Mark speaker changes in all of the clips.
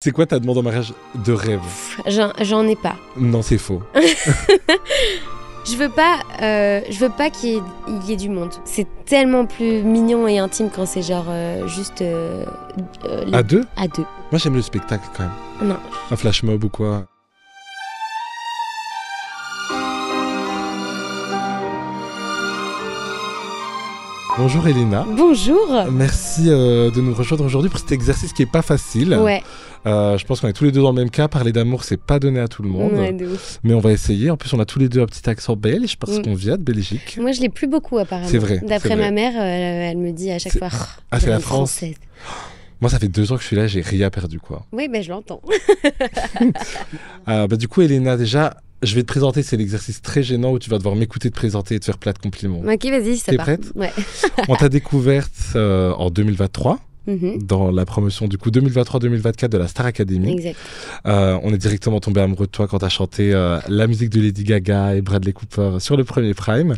Speaker 1: C'est quoi ta demande en mariage de rêve?
Speaker 2: J'en ai pas.
Speaker 1: Non, c'est faux.
Speaker 2: Je veux pas qu'il y ait du monde. C'est tellement plus mignon et intime quand c'est genre juste...
Speaker 1: À deux?
Speaker 2: À deux.
Speaker 1: Moi, j'aime le spectacle quand même.
Speaker 2: Non.
Speaker 1: Un flash mob ou quoi. Bonjour Elena.
Speaker 2: Bonjour.
Speaker 1: Merci de nous rejoindre aujourd'hui pour cet exercice qui est pas facile.
Speaker 2: Ouais.
Speaker 1: Je pense qu'on est tous les deux dans le même cas. Parler d'amour, c'est pas donné à tout le monde.
Speaker 2: Ouais, de ouf.
Speaker 1: Mais on va essayer. En plus, on a tous les deux un petit accent belge parce qu'on vient de Belgique.
Speaker 2: Moi, je l'ai plus beaucoup apparemment.
Speaker 1: C'est vrai.
Speaker 2: D'après ma mère, elle me dit à chaque fois.
Speaker 1: Ah, c'est la France.
Speaker 2: Française.
Speaker 1: Moi, ça fait 2 ans que je suis là, j'ai rien perdu, quoi.
Speaker 2: Oui, je l'entends.
Speaker 1: Du coup, Elena, déjà, je vais te présenter. C'est l'exercice très gênant où tu vas devoir m'écouter te présenter et te faire plein de compliments.
Speaker 2: Ok, vas-y, ça
Speaker 1: T'es
Speaker 2: part.
Speaker 1: prête?
Speaker 2: Ouais.
Speaker 1: On t'a découverte en 2023. Dans la promotion du coup 2023-2024 de la Star Academy.
Speaker 2: Exact.
Speaker 1: On est directement tombé amoureux de toi quand tu as chanté la musique de Lady Gaga et Bradley Cooper sur le premier Prime.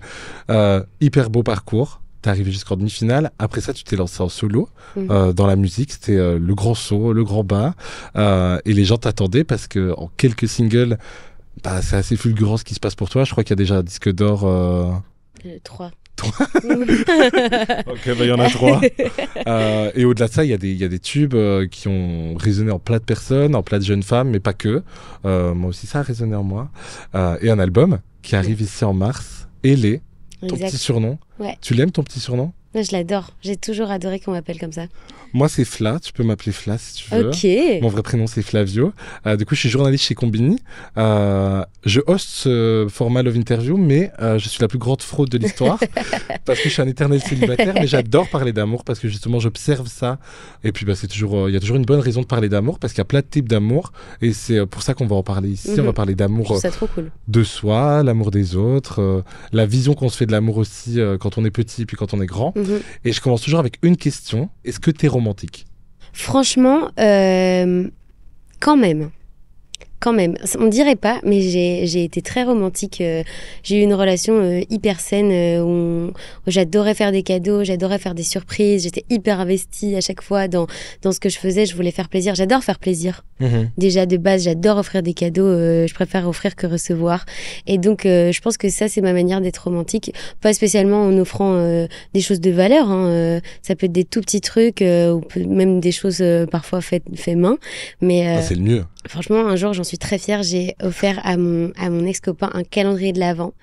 Speaker 1: Hyper beau parcours. T'es arrivé jusqu'en demi-finale. Après ça, tu t'es lancé en solo dans la musique. C'était le grand saut, le grand bas. Et les gens t'attendaient parce que en quelques singles, c'est assez fulgurant ce qui se passe pour toi. Je crois qu'il y a déjà un disque d'or.
Speaker 2: 3.
Speaker 1: Ok, il y en a 3. Et au-delà de ça, il y a des tubes qui ont résonné en plein de personnes, en plein de jeunes femmes, mais pas que. Moi aussi, ça a résonné en moi. Et un album qui arrive ici en mars. Elé, ton petit surnom. Ouais. Tu l'aimes, ton petit surnom?
Speaker 2: Je l'adore. J'ai toujours adoré qu'on m'appelle comme ça.
Speaker 1: Moi, c'est Fla. Tu peux m'appeler Fla si tu veux.
Speaker 2: Ok.
Speaker 1: Mon vrai prénom, c'est Flavio. Du coup, je suis journaliste chez Combini. Je hoste ce format Love Interview, mais je suis la plus grande fraude de l'histoire parce que je suis un éternel célibataire. Mais j'adore parler d'amour parce que justement, j'observe ça. Et puis, c'est toujours, il y a toujours une bonne raison de parler d'amour parce qu'il y a plein de types d'amour. Et c'est pour ça qu'on va en parler ici. On va parler d'amour de soi, l'amour des autres, la vision qu'on se fait de l'amour aussi quand on est petit puis quand on est grand. Et je commence toujours avec une question. Est-ce que tu es romantique?
Speaker 2: Franchement, quand même. On dirait pas, mais j'ai été très romantique. J'ai eu une relation hyper saine où j'adorais faire des cadeaux, j'adorais faire des surprises. J'étais hyper investie à chaque fois dans ce que je faisais. Je voulais faire plaisir. J'adore faire plaisir. Déjà, de base, j'adore offrir des cadeaux. Je préfère offrir que recevoir. Et donc, je pense que ça, c'est ma manière d'être romantique. Pas spécialement en offrant des choses de valeur. Ça peut être des tout petits trucs ou même des choses parfois faites main. Mais
Speaker 1: c'est le mieux.
Speaker 2: Franchement, un jour, j'en suis très fière. J'ai offert à mon ex-copain un calendrier de l'Avent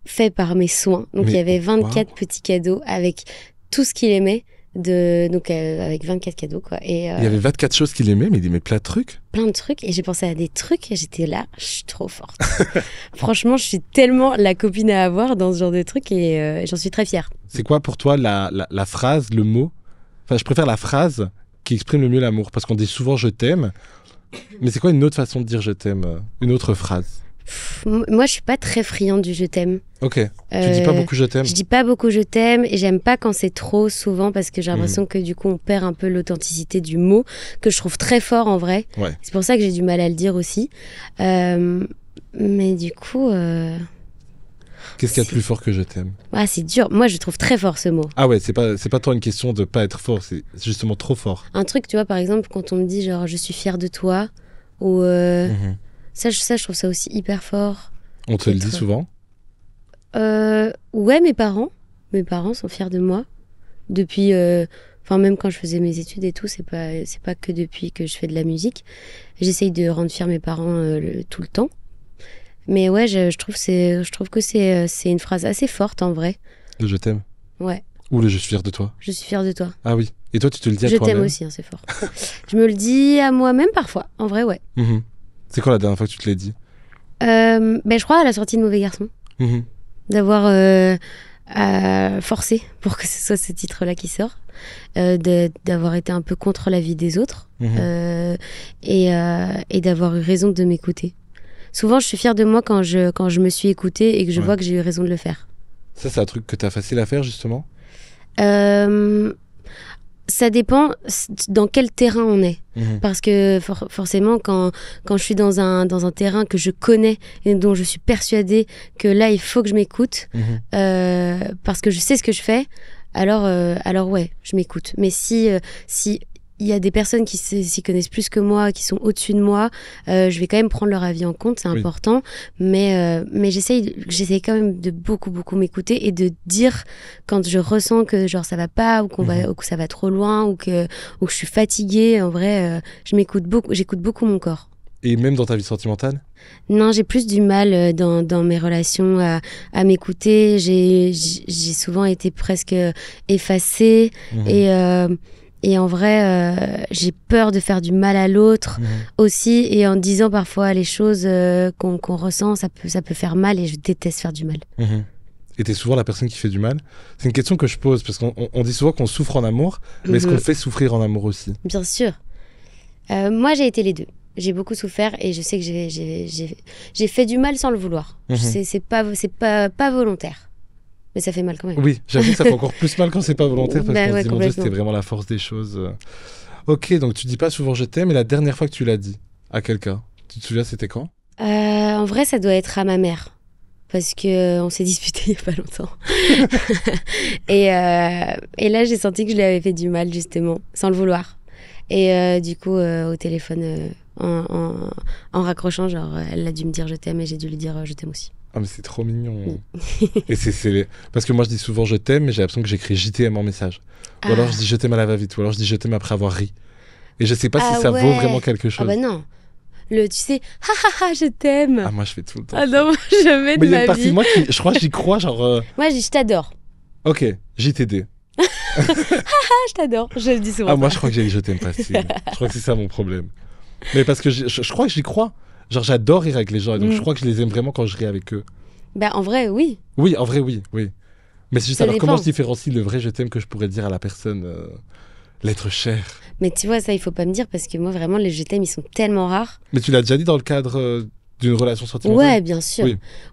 Speaker 2: fait par mes soins. Donc, il y avait 24 petits cadeaux avec tout ce qu'il aimait. Avec 24 cadeaux, quoi. Et,
Speaker 1: il y avait 24 choses qu'il aimait, mais il aimait plein de trucs.
Speaker 2: Plein de trucs. Et j'ai pensé à des trucs et j'étais là, je suis trop forte. Franchement, je suis tellement la copine à avoir dans ce genre de trucs et j'en suis très fière.
Speaker 1: C'est quoi pour toi la phrase, le mot? Enfin, je préfère la phrase qui exprime le mieux l'amour parce qu'on dit souvent je t'aime. Mais c'est quoi une autre façon de dire je t'aime? Une autre phrase?
Speaker 2: Moi, je suis pas très friande du je t'aime.
Speaker 1: Ok. Tu dis pas beaucoup je t'aime?
Speaker 2: Je dis pas beaucoup je t'aime et j'aime pas quand c'est trop souvent parce que j'ai l'impression que du coup on perd un peu l'authenticité du mot que je trouve très fort en vrai.
Speaker 1: Ouais.
Speaker 2: C'est pour ça que j'ai du mal à le dire aussi. Mais du coup...
Speaker 1: Qu'est-ce qu'il y a de plus fort que je t'aime?
Speaker 2: C'est dur. Moi, je trouve très fort ce mot.
Speaker 1: Ah ouais, c'est pas tant une question de pas être fort, c'est justement trop fort.
Speaker 2: Un truc, tu vois, par exemple, quand on me dit genre je suis fière de toi ou ça, je trouve ça aussi hyper fort.
Speaker 1: On te le dit souvent?
Speaker 2: Ouais, mes parents sont fiers de moi depuis. Même quand je faisais mes études et tout, c'est pas que depuis que je fais de la musique. J'essaye de rendre fiers mes parents tout le temps. Mais ouais, je trouve que c'est une phrase assez forte en vrai.
Speaker 1: Le je t'aime?
Speaker 2: Ouais.
Speaker 1: Ou le je suis fier de toi?
Speaker 2: Je suis fière de toi.
Speaker 1: Ah oui. Et toi, tu te le dis à toi-même?
Speaker 2: Je t'aime aussi, c'est fort. Je me le dis à moi-même parfois. En vrai, ouais.
Speaker 1: C'est quoi la dernière fois que tu te l'as dit?
Speaker 2: Je crois à la sortie de Mauvais Garçon. D'avoir forcé pour que ce soit ce titre-là qui sort. D'avoir été un peu contre la vie des autres. Et d'avoir eu raison de m'écouter. Souvent, je suis fière de moi quand je me suis écoutée et que je vois que j'ai eu raison de le faire. Ça,
Speaker 1: c'est un truc que t'as facile à faire, justement?
Speaker 2: Ça dépend dans quel terrain on est. Parce que forcément, quand je suis dans un terrain que je connais et dont je suis persuadée que là, il faut que je m'écoute, parce que je sais ce que je fais, alors ouais, je m'écoute. Mais si il y a des personnes qui s'y connaissent plus que moi, qui sont au-dessus de moi, je vais quand même prendre leur avis en compte, c'est important. Mais j'essaye quand même de beaucoup, beaucoup m'écouter et de dire quand je ressens que genre ça va pas ou ou que ça va trop loin ou que je suis fatiguée. En vrai, j'écoute beaucoup mon corps.
Speaker 1: Et même dans ta vie sentimentale?
Speaker 2: Non, j'ai plus du mal dans mes relations à m'écouter. J'ai souvent été presque effacée et en vrai, j'ai peur de faire du mal à l'autre aussi. Et en disant parfois les choses qu'on ressent, ça peut faire mal et je déteste faire du mal.
Speaker 1: Et t'es souvent la personne qui fait du mal? C'est une question que je pose parce qu'on dit souvent qu'on souffre en amour, mais est-ce qu'on fait souffrir en amour aussi?
Speaker 2: Bien sûr. Moi, j'ai été les deux. J'ai beaucoup souffert et je sais que j'ai fait du mal sans le vouloir. C'est pas volontaire. Mais ça fait mal quand même.
Speaker 1: Oui, j'avoue que ça fait encore plus mal quand c'est pas volontaire parce qu'on se dit, mon Dieu, c'était
Speaker 2: complètement.
Speaker 1: vraiment la force des choses. Ok, donc tu dis pas souvent je t'aime, mais la dernière fois que tu l'as dit à quelqu'un, tu te souviens, c'était quand?
Speaker 2: En vrai, ça doit être à ma mère. Parce qu'on s'est disputé il y a pas longtemps. Et là, j'ai senti que je lui avais fait du mal, justement, sans le vouloir. Et du coup, au téléphone, en raccrochant, genre, elle a dû me dire je t'aime et j'ai dû lui dire je t'aime aussi.
Speaker 1: Ah, mais c'est trop mignon. Et parce que moi, je dis souvent je t'aime, mais j'ai l'impression que j'écris JTM en message. Ou alors je dis je t'aime à la va-vite, ou alors je dis je t'aime après avoir ri. Et je sais pas si ça vaut vraiment quelque chose.
Speaker 2: Ah bah non. Tu sais, je t'aime.
Speaker 1: Ah, moi, je fais tout le temps.
Speaker 2: Ah non, jamais de ma vie.
Speaker 1: Mais il y a une partie de moi qui, je crois, j'y crois, genre.
Speaker 2: Moi, je dis je t'adore.
Speaker 1: Ok, JTD.
Speaker 2: Je t'adore, je le dis souvent.
Speaker 1: Ah, moi, je crois que j'ai dit je t'aime facile. Je crois que c'est ça mon problème. Mais parce que je crois que j'y crois. Genre, j'adore rire avec les gens, et donc je crois que je les aime vraiment quand je ris avec eux.
Speaker 2: Bah, en vrai, oui.
Speaker 1: Oui, en vrai, oui. Mais c'est juste, alors
Speaker 2: dépend.
Speaker 1: comment je différencie le vrai je t'aime que je pourrais dire à la personne, l'être cher?
Speaker 2: Mais tu vois, ça, il faut pas me dire parce que moi, vraiment, les je t'aime, ils sont tellement rares.
Speaker 1: Mais tu l'as déjà dit dans le cadre d'une relation sentimentale?
Speaker 2: Ouais, bien sûr.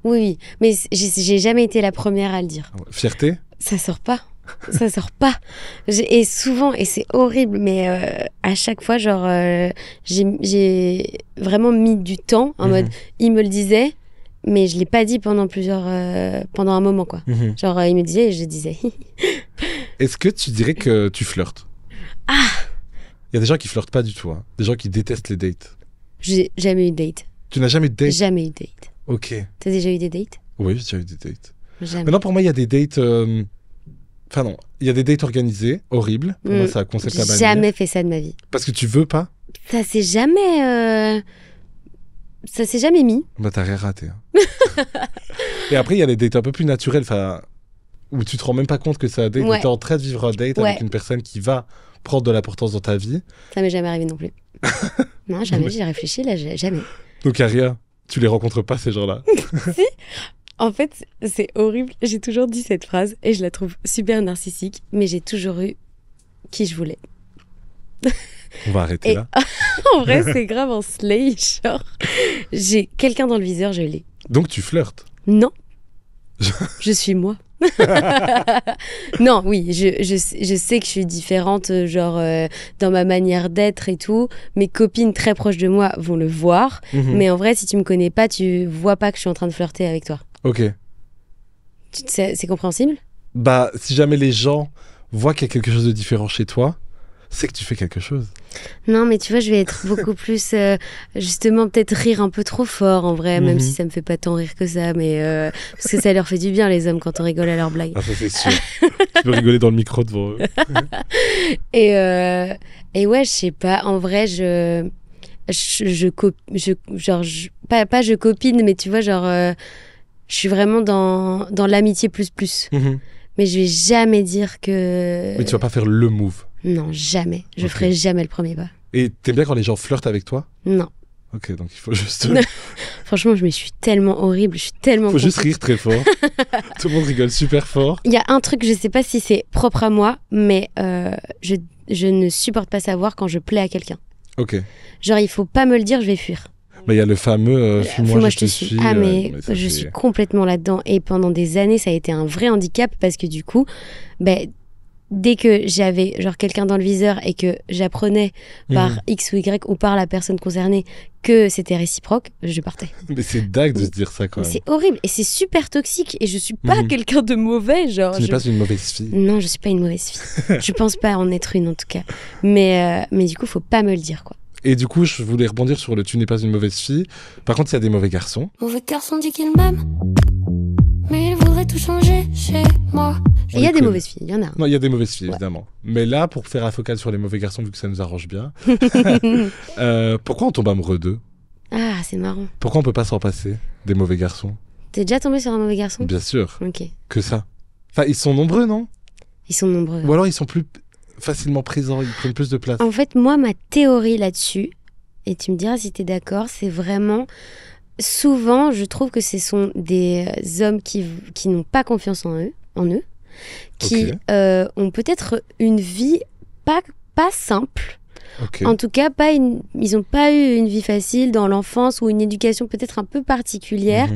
Speaker 2: Oui. Mais j'ai jamais été la première à le dire.
Speaker 1: Fierté?
Speaker 2: Ça sort pas. Ça sort pas. Et souvent, et c'est horrible, mais à chaque fois, genre, j'ai vraiment mis du temps en mode, il me le disait, mais je l'ai pas dit pendant un moment, quoi. Genre, il me disait et je disais.
Speaker 1: Est-ce que tu dirais que tu flirtes?
Speaker 2: Ah!
Speaker 1: Il y a des gens qui flirtent pas du tout, hein. Des gens qui détestent les dates.
Speaker 2: J'ai jamais eu de date.
Speaker 1: Tu n'as jamais eu de date?
Speaker 2: Jamais eu de date.
Speaker 1: Ok.
Speaker 2: T'as déjà eu des dates?
Speaker 1: Oui, j'ai déjà eu des dates.
Speaker 2: Jamais.
Speaker 1: Maintenant, pour moi, il y a des dates... Enfin non, il y a des dates organisées, horribles. Pour moi, c'est un concept à bannir.
Speaker 2: J'ai jamais fait ça de ma vie.
Speaker 1: Parce que tu veux pas?
Speaker 2: Ça s'est jamais mis.
Speaker 1: Bah, t'as rien raté. Hein. Et après, il y a les dates un peu plus naturelles, où tu te rends même pas compte que c'est un date, où t'es en train de vivre un date avec une personne qui va prendre de l'importance dans ta vie.
Speaker 2: Ça m'est jamais arrivé non plus. Non, jamais, j'ai réfléchi, là, jamais.
Speaker 1: Donc, il n'y a rien. Tu les rencontres pas, ces gens-là.
Speaker 2: Si. En fait, c'est horrible. J'ai toujours dit cette phrase et je la trouve super narcissique, mais j'ai toujours eu qui je voulais.
Speaker 1: On va arrêter là.
Speaker 2: En vrai, c'est grave en slay, genre. J'ai quelqu'un dans le viseur, je l'ai.
Speaker 1: Donc tu flirtes?
Speaker 2: Non. Je suis moi. Non, oui, je sais que je suis différente, genre dans ma manière d'être et tout. Mes copines très proches de moi vont le voir, mais en vrai, si tu me connais pas, tu vois pas que je suis en train de flirter avec toi.
Speaker 1: Ok.
Speaker 2: C'est compréhensible?
Speaker 1: Bah, si jamais les gens voient qu'il y a quelque chose de différent chez toi, c'est que tu fais quelque chose.
Speaker 2: Non, mais tu vois, je vais être beaucoup plus... justement, peut-être rire un peu trop fort, en vrai, même si ça me fait pas tant rire que ça, mais... parce que ça leur fait du bien, les hommes, quand on rigole à leurs blagues.
Speaker 1: Ah, ça, c'est sûr. Tu peux rigoler dans le micro devant eux.
Speaker 2: Et ouais, je sais pas, en vrai, pas je copine, mais tu vois, genre... je suis vraiment dans l'amitié plus. Mais je vais jamais dire que...
Speaker 1: Mais tu vas pas faire le move?
Speaker 2: Non, jamais. Je ferai jamais le premier pas.
Speaker 1: Et t'aimes bien quand les gens flirtent avec toi?
Speaker 2: Non.
Speaker 1: Ok, donc il faut juste...
Speaker 2: Franchement, je suis tellement horrible, je suis tellement...
Speaker 1: Il faut juste rire très fort. Tout le monde rigole super fort.
Speaker 2: Il y a un truc, je sais pas si c'est propre à moi, mais je ne supporte pas savoir quand je plais à quelqu'un.
Speaker 1: Ok.
Speaker 2: Genre, il faut pas me le dire, je vais fuir.
Speaker 1: Mais il y a le fameux fuis-moi, je te suis.
Speaker 2: Ah, mais je suis complètement là-dedans. Et pendant des années, ça a été un vrai handicap parce que du coup, dès que j'avais genre quelqu'un dans le viseur et que j'apprenais par X ou Y ou par la personne concernée que c'était réciproque, je partais.
Speaker 1: Mais c'est dingue de se dire ça quand même.
Speaker 2: C'est horrible et c'est super toxique et je suis pas quelqu'un de mauvais, genre.
Speaker 1: Tu n'es pas une mauvaise fille.
Speaker 2: Non, je suis pas une mauvaise fille. Je pense pas en être une en tout cas. Mais du coup, faut pas me le dire quoi.
Speaker 1: Et du coup, je voulais rebondir sur le tu n'es pas une mauvaise fille. Par contre, il y a des mauvais garçons.
Speaker 3: Mauvais garçon dit qu'il m'aime, mais il voudrait tout changer chez moi.
Speaker 2: Et il y a des mauvaises filles, il y en a.
Speaker 1: Non, il y a des mauvaises filles, évidemment. Mais là, pour faire la focale sur les mauvais garçons, vu que ça nous arrange bien, pourquoi on tombe amoureux d'eux?
Speaker 2: Ah, c'est marrant.
Speaker 1: Pourquoi on peut pas s'en passer des mauvais garçons?
Speaker 2: T'es déjà tombé sur un mauvais garçon?
Speaker 1: Bien sûr.
Speaker 2: Ok.
Speaker 1: Que ça. Enfin, ils sont nombreux, non?
Speaker 2: Ils sont nombreux.
Speaker 1: Ou alors ils sont plus facilement présents, ils prennent plus de place.
Speaker 2: En fait, moi, ma théorie là-dessus, et tu me diras si t'es d'accord, c'est vraiment... Souvent, je trouve que ce sont des hommes qui n'ont pas confiance en eux, qui ont peut-être une vie pas simple.
Speaker 1: Okay.
Speaker 2: En tout cas, ils n'ont pas eu une vie facile dans l'enfance ou une éducation peut-être un peu particulière.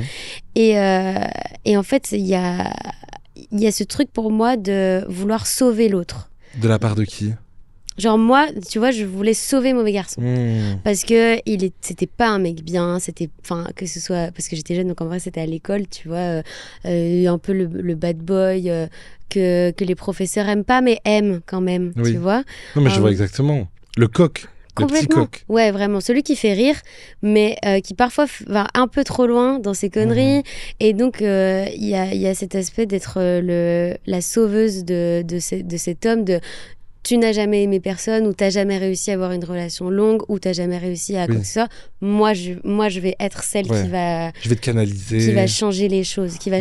Speaker 2: Et en fait, il y a ce truc pour moi de vouloir sauver l'autre.
Speaker 1: De la part de qui?
Speaker 2: Genre moi, tu vois, je voulais sauver mauvais garçon parce que c'était pas un mec bien, que ce soit parce que j'étais jeune, donc en vrai c'était à l'école, tu vois, un peu le bad boy que les professeurs aiment pas mais aiment quand même, tu vois.
Speaker 1: Non mais je vois exactement le coq. Le petit coq.
Speaker 2: Ouais, vraiment. Celui qui fait rire, mais qui parfois va un peu trop loin dans ses conneries. Et donc, il y a cet aspect d'être la sauveuse de cet homme, tu n'as jamais aimé personne, ou t'as jamais réussi à avoir une relation longue, ou t'as jamais réussi à quoi que ce soit. Moi, je vais être celle qui va...
Speaker 1: Je vais te canaliser.
Speaker 2: Qui va changer les choses, qui va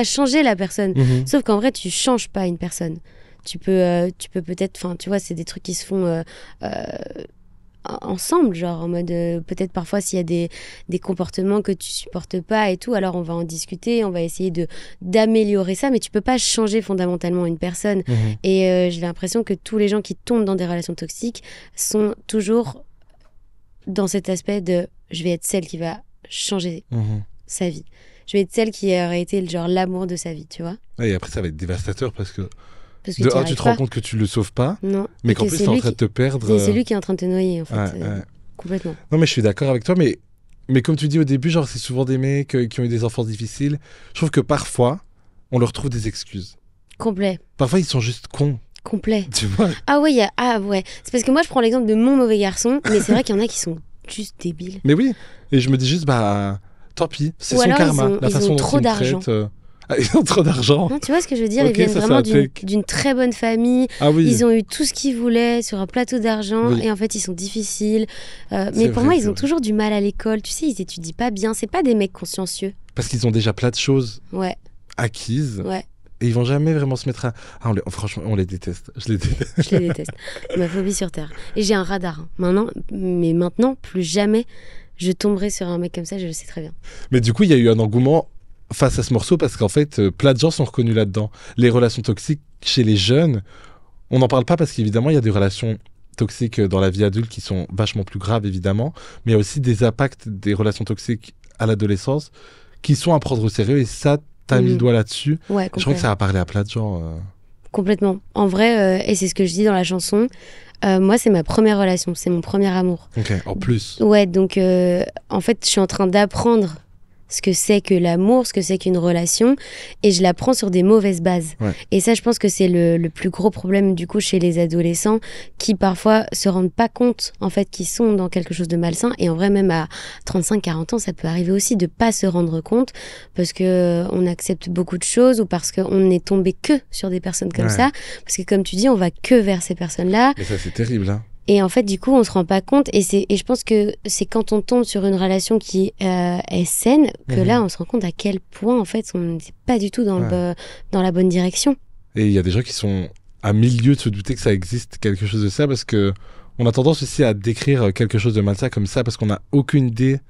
Speaker 2: changer la personne. Sauf qu'en vrai, tu changes pas une personne. Tu peux peut-être... Enfin, tu vois, c'est des trucs qui se font... ensemble, genre en mode peut-être parfois s'il y a des comportements que tu supportes pas et tout, alors on va en discuter, on va essayer d'améliorer ça, mais tu peux pas changer fondamentalement une personne. Et j'ai l'impression que tous les gens qui tombent dans des relations toxiques sont toujours dans cet aspect de je vais être celle qui va changer sa vie, je vais être celle qui aurait été genre l'amour de sa vie, tu vois.
Speaker 1: Et après ça va être dévastateur parce que tu te
Speaker 2: pas.
Speaker 1: rends compte que tu le sauves pas,
Speaker 2: non,
Speaker 1: mais qu'en plus t'es en train de te perdre.
Speaker 2: C'est lui qui est en train de te noyer en fait. Complètement.
Speaker 1: Non mais je suis d'accord avec toi, mais comme tu dis au début, genre c'est souvent des mecs qui ont eu des enfants difficiles. Je trouve que parfois on leur trouve des excuses.
Speaker 2: Complet.
Speaker 1: Parfois ils sont juste cons.
Speaker 2: Complet.
Speaker 1: Tu vois.
Speaker 2: Ah ouais, c'est parce que moi je prends l'exemple de mon mauvais garçon, mais c'est vrai qu'il y en a qui sont juste débiles.
Speaker 1: Mais oui, et je me dis juste tant pis, c'est
Speaker 2: ou
Speaker 1: son karma,
Speaker 2: la façon dont il me traite.
Speaker 1: Ils ont trop d'argent.
Speaker 2: Non, tu vois ce que je veux dire, ils viennent vraiment d'une très bonne famille.
Speaker 1: Ah oui.
Speaker 2: Ils ont eu tout ce qu'ils voulaient sur un plateau d'argent et en fait ils sont difficiles. Mais pour moi ils ont toujours du mal à l'école. Tu sais, ils étudient pas bien. C'est pas des mecs consciencieux.
Speaker 1: Parce qu'ils ont déjà plein de choses acquises.
Speaker 2: Ouais.
Speaker 1: Et ils vont jamais vraiment se mettre à... franchement, on les déteste. Je les déteste.
Speaker 2: Je les déteste. Ma phobie sur Terre. Et j'ai un radar. Maintenant, plus jamais je tomberai sur un mec comme ça, je le sais très bien.
Speaker 1: Mais du coup, il y a eu un engouement face à ce morceau parce qu'en fait, plein de gens sont reconnus là-dedans. Les relations toxiques chez les jeunes, on n'en parle pas parce qu'évidemment, il y a des relations toxiques dans la vie adulte qui sont vachement plus graves, évidemment. Mais il y a aussi des impacts des relations toxiques à l'adolescence qui sont à prendre au sérieux. Et ça, t'as mis le doigt là-dessus.
Speaker 2: Ouais,
Speaker 1: je crois que ça a parlé à plein de gens.
Speaker 2: Complètement. En vrai, et c'est ce que je dis dans la chanson, moi, c'est ma première relation, c'est mon premier amour.
Speaker 1: Ok, en plus.
Speaker 2: Ouais, donc en fait, je suis en train d'apprendre ce que c'est que l'amour, ce que c'est qu'une relation, et je l'apprends sur des mauvaises bases.
Speaker 1: Ouais.
Speaker 2: Et ça, je pense que c'est le plus gros problème du coup chez les adolescents qui parfois se rendent pas compte en fait qu'ils sont dans quelque chose de malsain. Et en vrai, même à 35-40 ans, ça peut arriver aussi de pas se rendre compte parce que on accepte beaucoup de choses ou parce qu'on est tombé que sur des personnes comme ça. Parce que comme tu dis, on va que vers ces personnes-là.
Speaker 1: Mais ça, c'est terrible, hein.
Speaker 2: Et en fait, du coup, on se rend pas compte. Et je pense que c'est quand on tombe sur une relation qui est saine que là, on se rend compte à quel point, en fait, on n'est pas du tout dans la bonne direction.
Speaker 1: Et il y a des gens qui sont à milieu de se douter que ça existe quelque chose de ça parce que on a tendance aussi à décrire quelque chose de malsain comme ça parce qu'on n'a aucune idée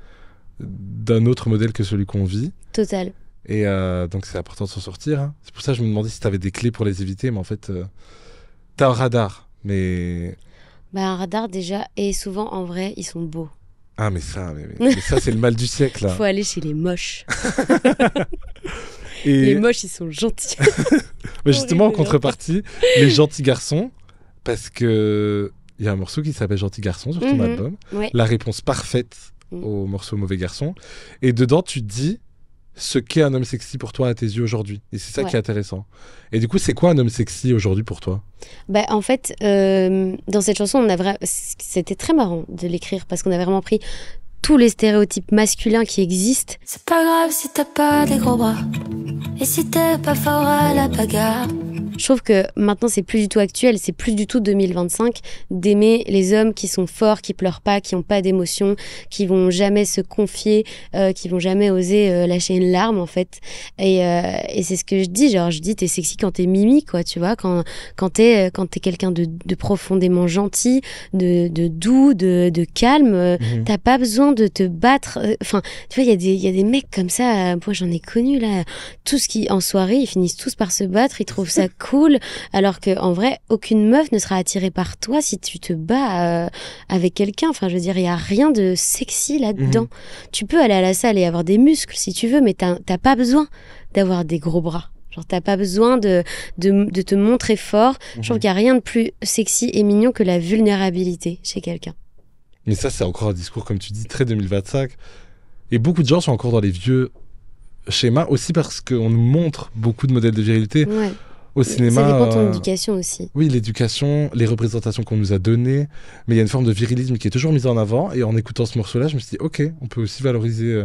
Speaker 1: d'un autre modèle que celui qu'on vit.
Speaker 2: Total.
Speaker 1: Et donc, c'est important de s'en sortir. Hein. C'est pour ça que je me demandais si tu avais des clés pour les éviter. Mais en fait, t'as un radar. Mais...
Speaker 2: un radar déjà, et souvent en vrai ils sont beaux.
Speaker 1: Ah mais ça c'est le mal du siècle là.
Speaker 2: Faut aller chez les moches. Les
Speaker 1: Et
Speaker 2: moches, ils sont gentils.
Speaker 1: mais justement, en
Speaker 2: Horrible,
Speaker 1: contrepartie, les gentils garçons, parce que il y a un morceau qui s'appelle Gentil garçon sur ton
Speaker 2: Mhm.
Speaker 1: album,
Speaker 2: Ouais.
Speaker 1: la réponse parfaite
Speaker 2: Mhm.
Speaker 1: au morceau Mauvais garçon. Et dedans, tu dis ce qu'est un homme sexy pour toi à tes yeux aujourd'hui. Et c'est ça
Speaker 2: Ouais.
Speaker 1: qui est intéressant. Et du coup, c'est quoi un homme sexy aujourd'hui pour toi?
Speaker 2: Bah, en fait, dans cette chanson, c'était très marrant de l'écrire parce qu'on a vraiment pris tous les stéréotypes masculins qui existent.
Speaker 3: C'est pas grave si t'as pas des gros bras. Et si t'es pas fort à la bagarre.
Speaker 2: Je trouve que maintenant, c'est plus du tout actuel, c'est plus du tout 2025 d'aimer les hommes qui sont forts, qui pleurent pas, qui ont pas d'émotions, qui vont jamais se confier, qui vont jamais oser lâcher une larme, en fait. Et c'est ce que je dis, genre, je dis, t'es sexy quand t'es Mimi, quoi, tu vois, quand t'es quelqu'un de profondément gentil, de doux, de calme, t'as pas besoin de te battre. Enfin, tu vois, il y a des mecs comme ça, moi j'en ai connu, là, en soirée, ils finissent tous par se battre, ils trouvent ça cool, alors que en vrai, aucune meuf ne sera attirée par toi si tu te bats avec quelqu'un. Enfin, je veux dire, il y a rien de sexy là-dedans. Tu peux aller à la salle et avoir des muscles si tu veux, mais t'as pas besoin d'avoir des gros bras. Genre, t'as pas besoin de te montrer fort. Je trouve qu'il y a rien de plus sexy et mignon que la vulnérabilité chez quelqu'un.
Speaker 1: Mais ça, c'est encore un discours, comme tu dis, très 2025. Et beaucoup de gens sont encore dans les vieux schémas, aussi parce qu'on nous montre beaucoup de modèles de virilité
Speaker 2: Ouais.
Speaker 1: au cinéma.
Speaker 2: Ça dépend de ton éducation aussi.
Speaker 1: Oui, l'éducation, les représentations qu'on nous a données, mais il y a une forme de virilisme qui est toujours mise en avant. Et en écoutant ce morceau-là, je me suis dit, ok, on peut aussi valoriser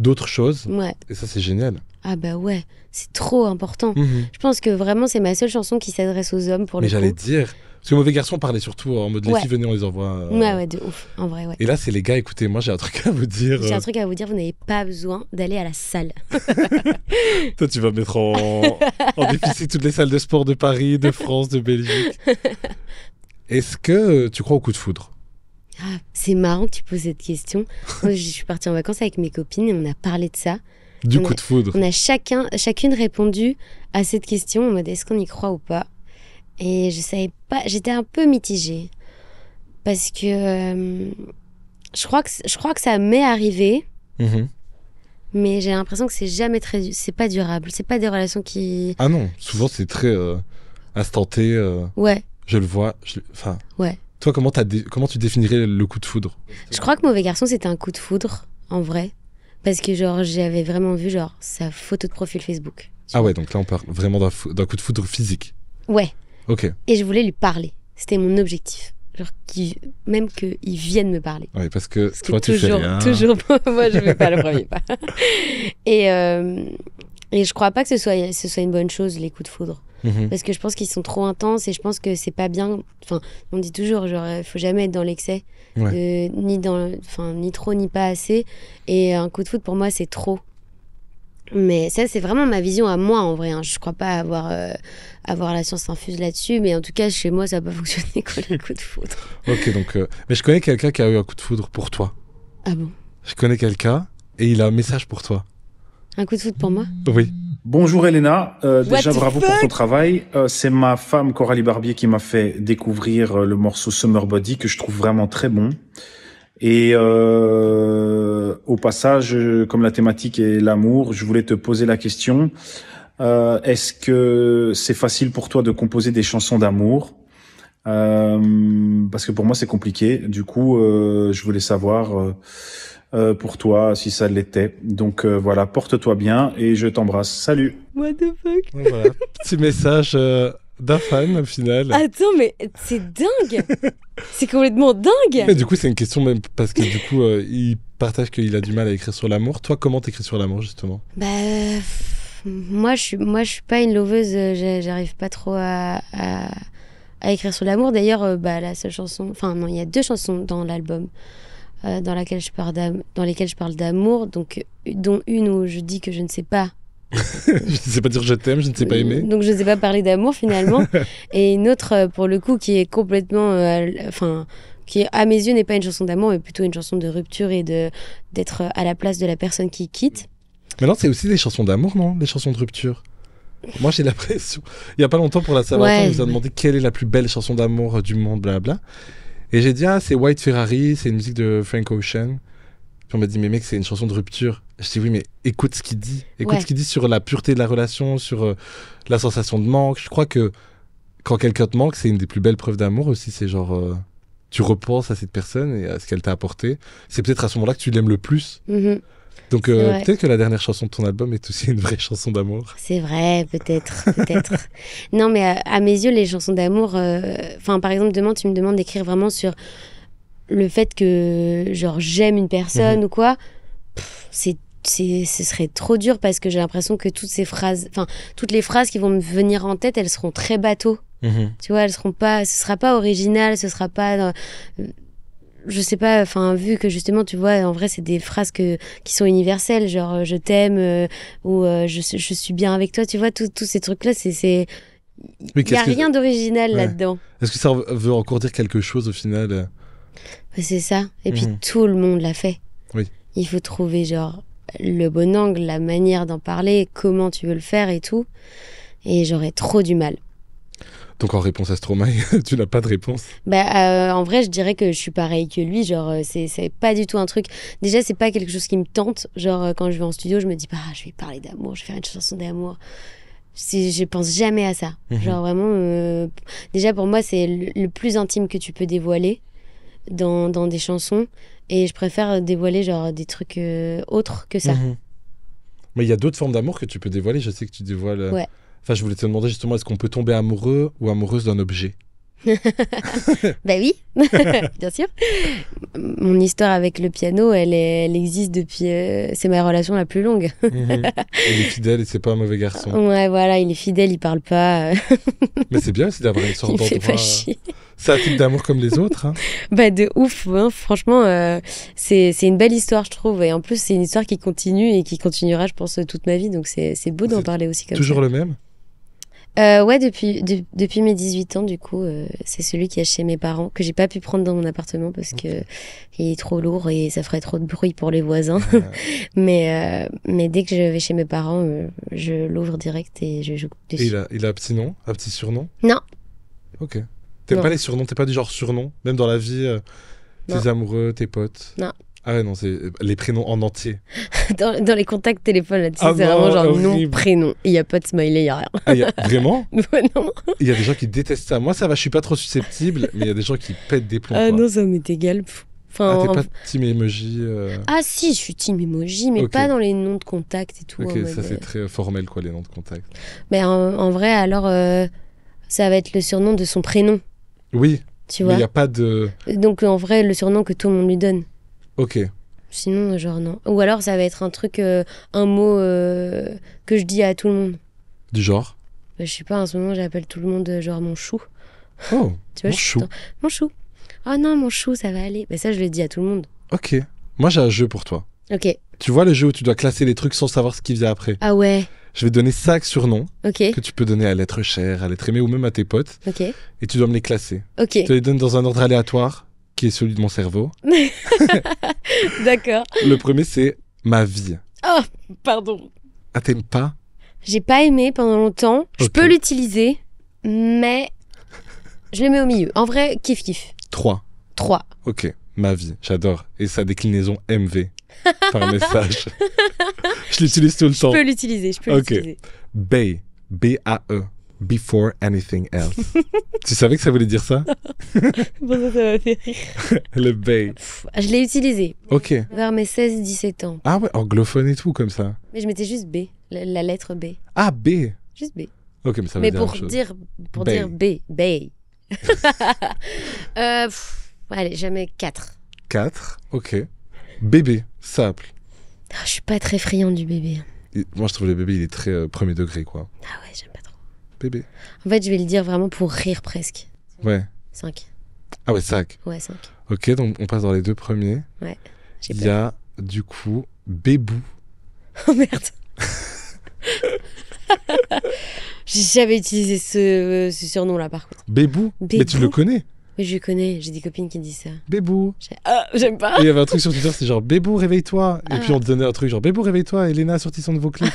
Speaker 1: d'autres choses.
Speaker 2: Ouais.
Speaker 1: Et ça, c'est génial.
Speaker 2: Ah bah ouais, c'est trop important.
Speaker 1: Mhm.
Speaker 2: Je pense que vraiment, c'est ma seule chanson qui s'adresse aux hommes pour
Speaker 1: Mais
Speaker 2: le
Speaker 1: j'allais
Speaker 2: coup.
Speaker 1: dire, parce que Mauvais garçon parlait surtout en mode les
Speaker 2: Ouais.
Speaker 1: filles, venez, on les envoie.
Speaker 2: Ouais, de ouf, en vrai, ouais.
Speaker 1: Et là, c'est les gars, écoutez, moi j'ai un truc à vous dire.
Speaker 2: J'ai un truc à vous dire, vous n'avez pas besoin d'aller à la salle.
Speaker 1: Toi, tu vas mettre en déficit toutes les salles de sport de Paris, de France, de Belgique. Est-ce que tu crois au coup de foudre?
Speaker 2: Ah, c'est marrant que tu poses cette question. Moi, je suis partie en vacances avec mes copines et on a parlé de ça.
Speaker 1: Du
Speaker 2: On
Speaker 1: coup
Speaker 2: a-
Speaker 1: de foudre.
Speaker 2: On a chacune répondu à cette question en mode est-ce qu'on y croit ou pas. Et je savais pas, j'étais un peu mitigée. Parce que je crois que ça m'est arrivé,
Speaker 1: Mhm.
Speaker 2: mais j'ai l'impression que c'est pas durable. C'est pas des relations qui.
Speaker 1: Ah non, souvent c'est très instanté.
Speaker 2: Ouais,
Speaker 1: Je le vois. Enfin,
Speaker 2: ouais.
Speaker 1: toi, comment tu définirais le coup de foudre?
Speaker 2: Je crois que Mauvais garçon, c'était un coup de foudre, en vrai. Parce que, genre, j'avais vraiment vu, genre, sa photo de profil Facebook.
Speaker 1: Ah ouais, donc là on parle vraiment d'un coup de foudre physique.
Speaker 2: Ouais.
Speaker 1: Ok.
Speaker 2: Et je voulais lui parler. C'était mon objectif. Genre, même qu'il vienne me parler.
Speaker 1: Ouais, parce que
Speaker 2: Parce que
Speaker 1: toi tu fais rien.
Speaker 2: toujours, moi, je fais pas le premier pas. Et je crois pas que ce soit une bonne chose, les coups de foudre.
Speaker 1: Mhm.
Speaker 2: Parce que je pense qu'ils sont trop intenses et je pense que c'est pas bien. Enfin, on dit toujours, genre, faut jamais être dans l'excès.
Speaker 1: Ouais.
Speaker 2: Ni trop, ni pas assez. Et un coup de foudre, pour moi, c'est trop. Mais ça, c'est vraiment ma vision à moi, en vrai. Hein. Je crois pas avoir la science infuse là-dessus. Mais en tout cas, chez moi, ça n'a pas fonctionné, quoi, les coups de foudre.
Speaker 1: Ok, donc. Mais je connais quelqu'un qui a eu un coup de foudre pour toi.
Speaker 2: Ah bon?
Speaker 1: Je connais quelqu'un et il a un message pour toi.
Speaker 2: Un coup de foudre pour moi?
Speaker 1: Oui.
Speaker 4: Bonjour Elena, déjà
Speaker 2: the
Speaker 4: bravo pour ton travail. C'est ma femme Coralie Barbier qui m'a fait découvrir le morceau Summer Body que je trouve vraiment très bon. Et au passage, comme la thématique est l'amour, je voulais te poser la question. Est-ce que c'est facile pour toi de composer des chansons d'amour? Parce que pour moi c'est compliqué. Du coup, je voulais savoir pour toi si ça l'était. Donc voilà, porte-toi bien et je t'embrasse. Salut.
Speaker 2: What the fuck?
Speaker 1: Voilà. Petit message d'un fan au final.
Speaker 2: Attends, mais c'est dingue! C'est complètement dingue!
Speaker 1: Mais du coup, c'est une question même parce que du coup, il partage qu'il a du mal à écrire sur l'amour. Toi, comment t'écris sur l'amour justement?
Speaker 2: Bah, moi, je suis pas une loveuse. J'arrive pas trop à écrire sur l'amour. D'ailleurs, la seule chanson. Enfin, non, il y a 2 chansons dans l'album dans lesquelles je parle d'amour. Donc, dont une où je dis que je ne sais pas.
Speaker 1: Je ne sais pas dire je t'aime, je ne sais pas aimer.
Speaker 2: Donc, je ne sais pas parler d'amour finalement. Et une autre, pour le coup, qui est complètement. Qui, à mes yeux, n'est pas une chanson d'amour, mais plutôt une chanson de rupture et d'être à la place de la personne qui quitte.
Speaker 1: Mais non, c'est aussi des chansons d'amour, non? Les chansons de rupture. Moi, j'ai l'impression. Il n'y a pas longtemps, pour la Saint-Valentin,
Speaker 2: Ouais.
Speaker 1: on nous a demandé quelle est la plus belle chanson d'amour du monde, blabla. Et j'ai dit, ah, c'est White Ferrari, c'est une musique de Frank Ocean. Puis on m'a dit, mais mec, c'est une chanson de rupture. Je dis, oui, mais écoute ce qu'il dit. Écoute
Speaker 2: Ouais.
Speaker 1: ce qu'il dit sur la pureté de la relation, sur la sensation de manque. Je crois que quand quelqu'un te manque, c'est une des plus belles preuves d'amour aussi. C'est genre, tu repenses à cette personne et à ce qu'elle t'a apporté. C'est peut-être à ce moment-là que tu l'aimes le plus.
Speaker 2: Mhm.
Speaker 1: Donc
Speaker 2: C'est vrai.
Speaker 1: peut-être que la dernière chanson de ton album est aussi une vraie chanson d'amour.
Speaker 2: C'est vrai, peut-être, peut-être. Non, mais à mes yeux, les chansons d'amour... Enfin, par exemple, demain, tu me demandes d'écrire vraiment sur le fait que, genre, j'aime une personne ou quoi. Ce serait trop dur parce que j'ai l'impression que toutes les phrases qui vont me venir en tête, elles seront très bateau. Tu vois, elles seront pas... Ce sera pas original, ce sera pas... je sais pas, enfin, vu que justement, tu vois, en vrai, c'est des phrases qui sont universelles, genre je t'aime ou je suis bien avec toi, tu vois, tous ces trucs-là,
Speaker 1: Mais
Speaker 2: il y a rien d'original
Speaker 1: Ouais.
Speaker 2: là-dedans.
Speaker 1: Est-ce que ça veut encore dire quelque chose au final
Speaker 2: Bah, c'est ça. Et puis
Speaker 1: Mhm.
Speaker 2: tout le monde l'a fait.
Speaker 1: Oui.
Speaker 2: Il faut trouver, genre, le bon angle, la manière d'en parler, comment tu veux le faire et tout. Et j'aurais trop du mal.
Speaker 1: Donc en réponse à Stromae, tu n'as pas de réponse.
Speaker 2: Bah, en vrai, je dirais que je suis pareil que lui. Genre, c'est pas du tout un truc. Déjà, c'est pas quelque chose qui me tente. Genre, quand je vais en studio, je me dis, bah, je vais parler d'amour, je vais faire une chanson d'amour. Je pense jamais à ça.
Speaker 1: Mhm.
Speaker 2: Genre, vraiment, déjà, pour moi, c'est le plus intime que tu peux dévoiler dans des chansons. Et je préfère dévoiler, genre, des trucs autres que ça.
Speaker 1: Mhm. Mais il y a d'autres formes d'amour que tu peux dévoiler. Je sais que tu dévoiles.
Speaker 2: Ouais.
Speaker 1: Enfin, je voulais te demander justement, est-ce qu'on peut tomber amoureux ou amoureuse d'un objet?
Speaker 2: Bah oui, bien sûr. Mon histoire avec le piano, elle existe depuis... c'est ma relation la plus longue.
Speaker 1: Mhm. Il est fidèle et c'est pas un mauvais garçon.
Speaker 2: Ouais, voilà, il est fidèle, il parle pas.
Speaker 1: Mais c'est bien aussi d'avoir une sorte
Speaker 2: Il me fait
Speaker 1: d'endroit.
Speaker 2: pas chier.
Speaker 1: C'est un type d'amour comme les autres. Hein.
Speaker 2: Bah de ouf, hein. Franchement, c'est une belle histoire, je trouve. Et en plus, c'est une histoire qui continue et qui continuera, je pense, toute ma vie. Donc c'est beau d'en
Speaker 1: C'est
Speaker 2: parler aussi comme
Speaker 1: Toujours
Speaker 2: ça.
Speaker 1: le même?
Speaker 2: Ouais, depuis mes 18 ans, du coup, c'est celui qui est chez mes parents, que j'ai pas pu prendre dans mon appartement parce que il est trop lourd et ça ferait trop de bruit pour les voisins. Mais dès que je vais chez mes parents, je l'ouvre direct et je joue
Speaker 1: Et
Speaker 2: dessus.
Speaker 1: il a un petit nom, un petit surnom?
Speaker 2: Non.
Speaker 1: Ok. T'aimes
Speaker 2: Non.
Speaker 1: pas les surnoms? T'es pas du genre surnom? Même dans la vie, tes
Speaker 2: Non.
Speaker 1: amoureux, tes potes?
Speaker 2: Non.
Speaker 1: Ah ouais, non, c'est les prénoms en entier.
Speaker 2: Dans les contacts téléphone, là-dessus,
Speaker 1: Ah
Speaker 2: c'est
Speaker 1: non,
Speaker 2: vraiment genre nom,
Speaker 1: horrible.
Speaker 2: prénom. Il y a pas de smiley, il y a rien.
Speaker 1: Ah, vraiment?
Speaker 2: Ouais, non.
Speaker 1: Il y a des gens qui détestent ça. Moi, ça va, je suis pas trop susceptible, mais il y a des gens qui pètent des plombs.
Speaker 2: Ah
Speaker 1: quoi.
Speaker 2: non, ça m'est égal. Pff.
Speaker 1: Ah,
Speaker 2: Enfin,
Speaker 1: t'es pas team emoji
Speaker 2: Ah si, je suis team emoji, mais
Speaker 1: Ok.
Speaker 2: pas dans les noms de contact et tout.
Speaker 1: Ok,
Speaker 2: en mode,
Speaker 1: ça c'est très formel, quoi, les noms de contact.
Speaker 2: Mais en vrai, alors, ça va être le surnom de son prénom,
Speaker 1: Oui,
Speaker 2: tu
Speaker 1: mais
Speaker 2: vois.
Speaker 1: il n'y a pas de...
Speaker 2: Donc en vrai, le surnom que tout le monde lui donne.
Speaker 1: Ok,
Speaker 2: Sinon, genre non. Ou alors, ça va être un truc, un mot que je dis à tout le monde.
Speaker 1: du genre.
Speaker 2: Je sais pas, en ce moment, j'appelle tout le monde genre mon chou.
Speaker 1: Oh,
Speaker 2: Tu vois,
Speaker 1: mon chou.
Speaker 2: Mon chou. Oh non, mon chou, ça va aller. Mais ça, je le dis à tout le monde.
Speaker 1: Ok. Moi, j'ai un jeu pour toi.
Speaker 2: Ok.
Speaker 1: Tu vois le jeu où tu dois classer les trucs sans savoir ce qui vient après.
Speaker 2: Ah ouais.
Speaker 1: Je vais te donner 5 surnoms
Speaker 2: Ok.
Speaker 1: que tu peux donner à l'être cher, à l'être aimé ou même à tes potes.
Speaker 2: Ok.
Speaker 1: Et tu dois me les classer.
Speaker 2: Ok.
Speaker 1: Je te les donne dans un ordre aléatoire, qui est celui de mon cerveau.
Speaker 2: D'accord.
Speaker 1: Le premier, c'est ma vie.
Speaker 2: Oh, pardon.
Speaker 1: Ah, t'aimes pas?
Speaker 2: J'ai pas aimé pendant longtemps. Je
Speaker 1: Ok.
Speaker 2: peux l'utiliser, mais je le mets au milieu. En vrai, kiff kiff.
Speaker 1: 3.
Speaker 2: 3.
Speaker 1: Ok, ma vie, j'adore. Et sa déclinaison MV par message. Je l'utilise tout le temps.
Speaker 2: Je peux l'utiliser, je peux
Speaker 1: Ok.
Speaker 2: l'utiliser.
Speaker 1: Bae, B-A-E, before anything else. Tu savais que ça voulait dire ça?
Speaker 2: Bon, ça m'a fait rire.
Speaker 1: Le bae.
Speaker 2: Je l'ai utilisé
Speaker 1: Ok.
Speaker 2: vers mes 16-17 ans.
Speaker 1: Ah ouais, anglophone et tout comme ça.
Speaker 2: Mais je mettais juste B, la lettre B.
Speaker 1: Ah, B.
Speaker 2: Juste B.
Speaker 1: Ok, mais ça veut
Speaker 2: Mais
Speaker 1: dire
Speaker 2: pour
Speaker 1: la même chose.
Speaker 2: dire, pour
Speaker 1: Bay.
Speaker 2: dire B, Bay. Allez, jamais 4.
Speaker 1: 4. Ok. Bébé, simple.
Speaker 2: Je suis pas très friande du bébé.
Speaker 1: Moi, je trouve le bébé, il est très premier degré, quoi.
Speaker 2: Ah ouais, j'aime pas trop.
Speaker 1: Bébé.
Speaker 2: En fait, je vais le dire vraiment pour rire presque.
Speaker 1: Ouais.
Speaker 2: 5.
Speaker 1: Ah ouais, 5.
Speaker 2: Ouais, 5.
Speaker 1: Ok, donc on passe dans les deux premiers.
Speaker 2: J'ai
Speaker 1: Il
Speaker 2: peur.
Speaker 1: y a, du coup, Bébou.
Speaker 2: Oh merde. J'ai jamais utilisé ce surnom-là, par contre.
Speaker 1: Bébou. Mais tu
Speaker 2: Bébou.
Speaker 1: le connais.
Speaker 2: Mais je connais, j'ai des copines qui disent ça.
Speaker 1: Bébou.
Speaker 2: Ah, j'aime pas.
Speaker 1: Et il y avait un truc sur Twitter, c'est genre Bébou, réveille-toi. Et
Speaker 2: Ah.
Speaker 1: puis on te donnait un truc genre Bébou, réveille-toi. Elena a sorti son nouveau clip.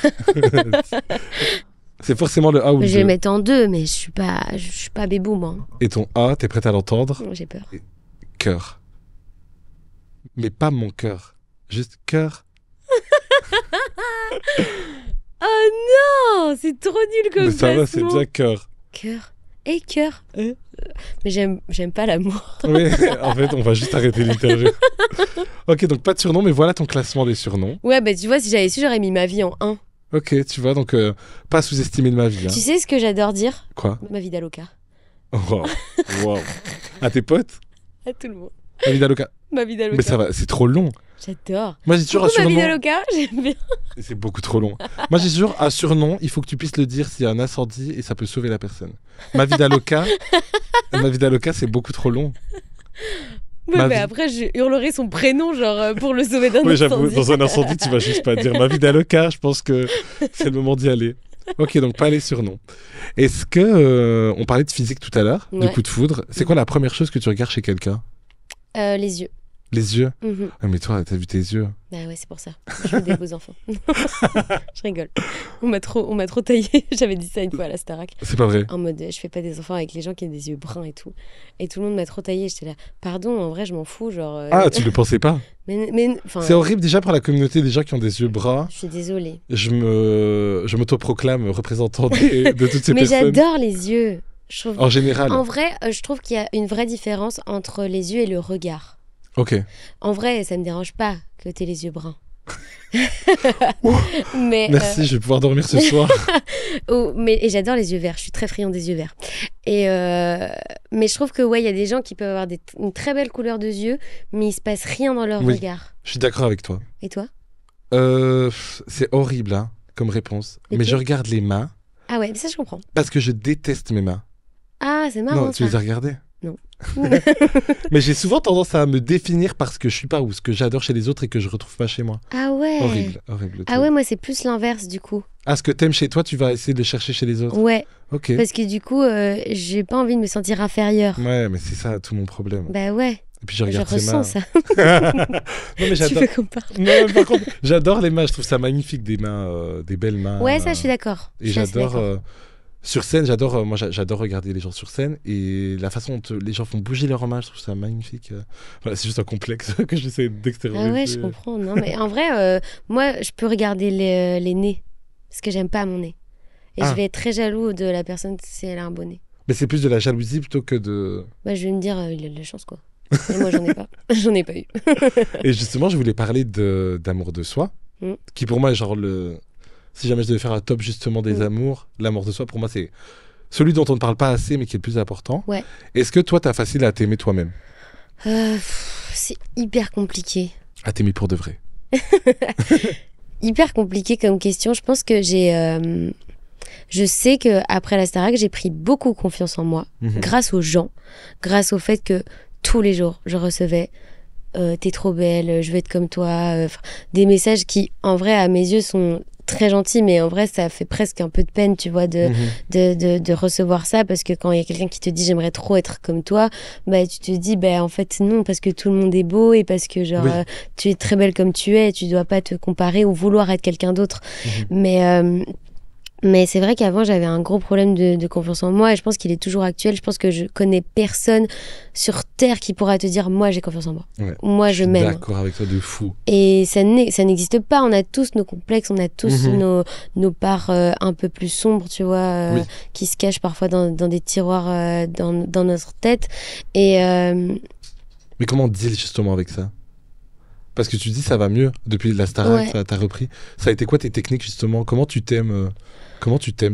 Speaker 1: C'est forcément le A ou le
Speaker 2: Je vais le
Speaker 1: 2.
Speaker 2: mettre en 2, mais je suis pas bébou, moi.
Speaker 1: Et ton A, t'es prête à l'entendre?
Speaker 2: J'ai peur.
Speaker 1: Cœur. Mais pas mon cœur. Juste cœur.
Speaker 2: Oh non, c'est trop nul comme
Speaker 1: Mais ça va,
Speaker 2: placement.
Speaker 1: c'est déjà cœur.
Speaker 2: Cœur. Et cœur. Mais j'aime pas l'amour.
Speaker 1: Oui, en fait, on va juste arrêter l'interview. Ok, donc pas de surnom, mais voilà ton classement des surnoms.
Speaker 2: Ouais, bah tu vois, si j'avais su, j'aurais mis ma vie en 1.
Speaker 1: Ok, tu vois, donc pas sous-estimer de ma vie. Hein.
Speaker 2: Tu sais ce que j'adore dire?
Speaker 1: Quoi?
Speaker 2: Ma vie d'Aloca.
Speaker 1: Wow. Wow. À tes potes?
Speaker 2: À tout le monde.
Speaker 1: La vie d'Aloca.
Speaker 2: Ma vie d'Aloca.
Speaker 1: Mais ça va, c'est trop long.
Speaker 2: J'adore.
Speaker 1: Moi, j'ai toujours un
Speaker 2: Coucou, ma vie
Speaker 1: surnom.
Speaker 2: d'Aloca, j'aime bien.
Speaker 1: C'est beaucoup trop long. Moi, j'ai toujours un surnom. Il faut que tu puisses le dire s'il y a un incendie et ça peut sauver la personne. Ma vie d'Aloca. Ma vie d'Aloca, c'est beaucoup trop long.
Speaker 2: Ouais,
Speaker 1: Ma
Speaker 2: mais
Speaker 1: vie-
Speaker 2: après, je hurlerai son prénom, genre, pour le sauver d'un
Speaker 1: Oui, j'avoue,
Speaker 2: incendie.
Speaker 1: dans un incendie, tu vas juste pas dire ma vie d'Aloca. Je pense que c'est le moment d'y aller. Ok, donc pas les surnoms. Est-ce que on parlait de physique tout à l'heure, du
Speaker 2: Ouais.
Speaker 1: coup de foudre. C'est quoi la première chose que tu regardes chez quelqu'un?
Speaker 2: Les yeux.
Speaker 1: Les yeux.
Speaker 2: Mhm.
Speaker 1: Ah, mais toi, t'as vu tes yeux.
Speaker 2: Bah ouais, c'est pour ça. Je veux des beaux enfants. Je rigole. On m'a trop taillé. J'avais dit ça une fois à la Starac.
Speaker 1: C'est pas vrai.
Speaker 2: En mode, je fais pas des enfants avec les gens qui ont des yeux bruns et tout. Et tout le monde m'a trop taillé. J'étais là, pardon, en vrai, je m'en fous. Genre,
Speaker 1: Ah, tu le pensais pas?
Speaker 2: enfin,
Speaker 1: C'est horrible déjà pour la communauté des gens qui ont des yeux bruns.
Speaker 2: je suis désolée.
Speaker 1: Je m'autoproclame représentant de toutes ces
Speaker 2: Mais
Speaker 1: personnes.
Speaker 2: j'adore les yeux. Je trouve...
Speaker 1: En général.
Speaker 2: En vrai, je trouve qu'il y a une vraie différence entre les yeux et le regard.
Speaker 1: Ok.
Speaker 2: En vrai, ça me dérange pas que t'aies les yeux bruns. mais
Speaker 1: Merci, je vais pouvoir dormir ce soir.
Speaker 2: et j'adore les yeux verts. Je suis très friande des yeux verts. Mais je trouve que ouais, il y a des gens qui peuvent avoir une très belle couleur de yeux, mais il se passe rien dans leur
Speaker 1: Oui.
Speaker 2: regard.
Speaker 1: Je suis d'accord avec toi.
Speaker 2: Et toi?
Speaker 1: C'est horrible hein, comme réponse.
Speaker 2: Les
Speaker 1: Mais
Speaker 2: pieds
Speaker 1: je regarde les mains
Speaker 2: Ah ouais, mais ça je comprends.
Speaker 1: parce que je déteste mes mains.
Speaker 2: Ah, c'est marrant
Speaker 1: Non, tu
Speaker 2: ça.
Speaker 1: les as regardées?
Speaker 2: Non.
Speaker 1: Mais j'ai souvent tendance à me définir parce que je suis pas ou ce que j'adore chez les autres et que je retrouve pas chez moi.
Speaker 2: Ah ouais.
Speaker 1: Horrible, horrible.
Speaker 2: Ah ouais, moi c'est plus l'inverse du coup.
Speaker 1: Ah, ce que t'aimes chez toi, tu vas essayer de le chercher chez les autres.
Speaker 2: Ouais,
Speaker 1: Ok.
Speaker 2: parce que du coup, j'ai pas envie de me sentir inférieure.
Speaker 1: Ouais, mais c'est ça tout mon problème.
Speaker 2: Bah ouais,
Speaker 1: Et puis je
Speaker 2: je
Speaker 1: regarde ses
Speaker 2: ressens
Speaker 1: mains.
Speaker 2: ça.
Speaker 1: Non, mais
Speaker 2: Tu
Speaker 1: j'adore.
Speaker 2: veux qu'on parle?
Speaker 1: Non, mais par contre, j'adore les mains. Je trouve ça magnifique, des mains, des belles mains.
Speaker 2: Ouais, ça je suis d'accord.
Speaker 1: Et
Speaker 2: Je suis assez
Speaker 1: j'adore.
Speaker 2: d'accord.
Speaker 1: Sur scène, moi j'adore regarder les gens sur scène et la façon dont les gens font bouger leurs mains, je trouve ça magnifique. Voilà, c'est juste un complexe que j'essaie d'extérioriser.
Speaker 2: Ah ouais, je comprends. Non, mais en vrai, moi, je peux regarder les nez. Parce que j'aime pas mon nez. Et
Speaker 1: Ah.
Speaker 2: je vais être très jaloux de la personne si elle a un beau nez.
Speaker 1: Mais c'est plus de la jalousie plutôt que de.
Speaker 2: Bah, je vais me dire, il a de la chance, quoi. Et moi, j'en ai pas. J'en ai pas eu.
Speaker 1: Et justement, je voulais parler d'amour de soi,
Speaker 2: Mm.
Speaker 1: qui pour moi est genre le. Si jamais je devais faire un top justement des amours, l'amour de soi, pour moi, c'est celui dont on ne parle pas assez, mais qui est le plus important.
Speaker 2: Ouais.
Speaker 1: Est-ce que toi, t'as facile à t'aimer toi-même?
Speaker 2: C'est hyper compliqué.
Speaker 1: À t'aimer pour de vrai?
Speaker 2: Hyper compliqué comme question. Je pense que je sais que après la Starac, j'ai pris beaucoup confiance en moi,
Speaker 1: Mhm.
Speaker 2: grâce aux gens, grâce au fait que tous les jours, je recevais t'es trop belle, je veux être comme toi, des messages qui, en vrai, à mes yeux, sont très gentils, mais en vrai, ça fait presque un peu de peine, tu vois, de recevoir ça, parce que quand il y a quelqu'un qui te dit j'aimerais trop être comme toi, bah tu te dis bah en fait non, parce que tout le monde est beau et parce que genre
Speaker 1: Oui.
Speaker 2: tu es très belle comme tu es, et tu dois pas te comparer ou vouloir être quelqu'un d'autre. Mais c'est vrai qu'avant, j'avais un gros problème de confiance en moi et je pense qu'il est toujours actuel. Je pense que je connais personne sur Terre qui pourra te dire « Moi, j'ai confiance en moi.
Speaker 1: Ouais.
Speaker 2: Moi, je
Speaker 1: suis
Speaker 2: m'aime. »
Speaker 1: D'accord avec toi de fou.
Speaker 2: Et ça n'existe pas. On a tous nos complexes, on a tous nos parts un peu plus sombres, tu vois,
Speaker 1: Oui.
Speaker 2: qui se cachent parfois dans des tiroirs dans notre tête. Et
Speaker 1: Mais comment on deal justement avec ça? Parce que tu dis ça va mieux depuis la Starac,
Speaker 2: Ouais.
Speaker 1: t'as repris. Ça a été quoi tes techniques justement? Comment tu t'aimes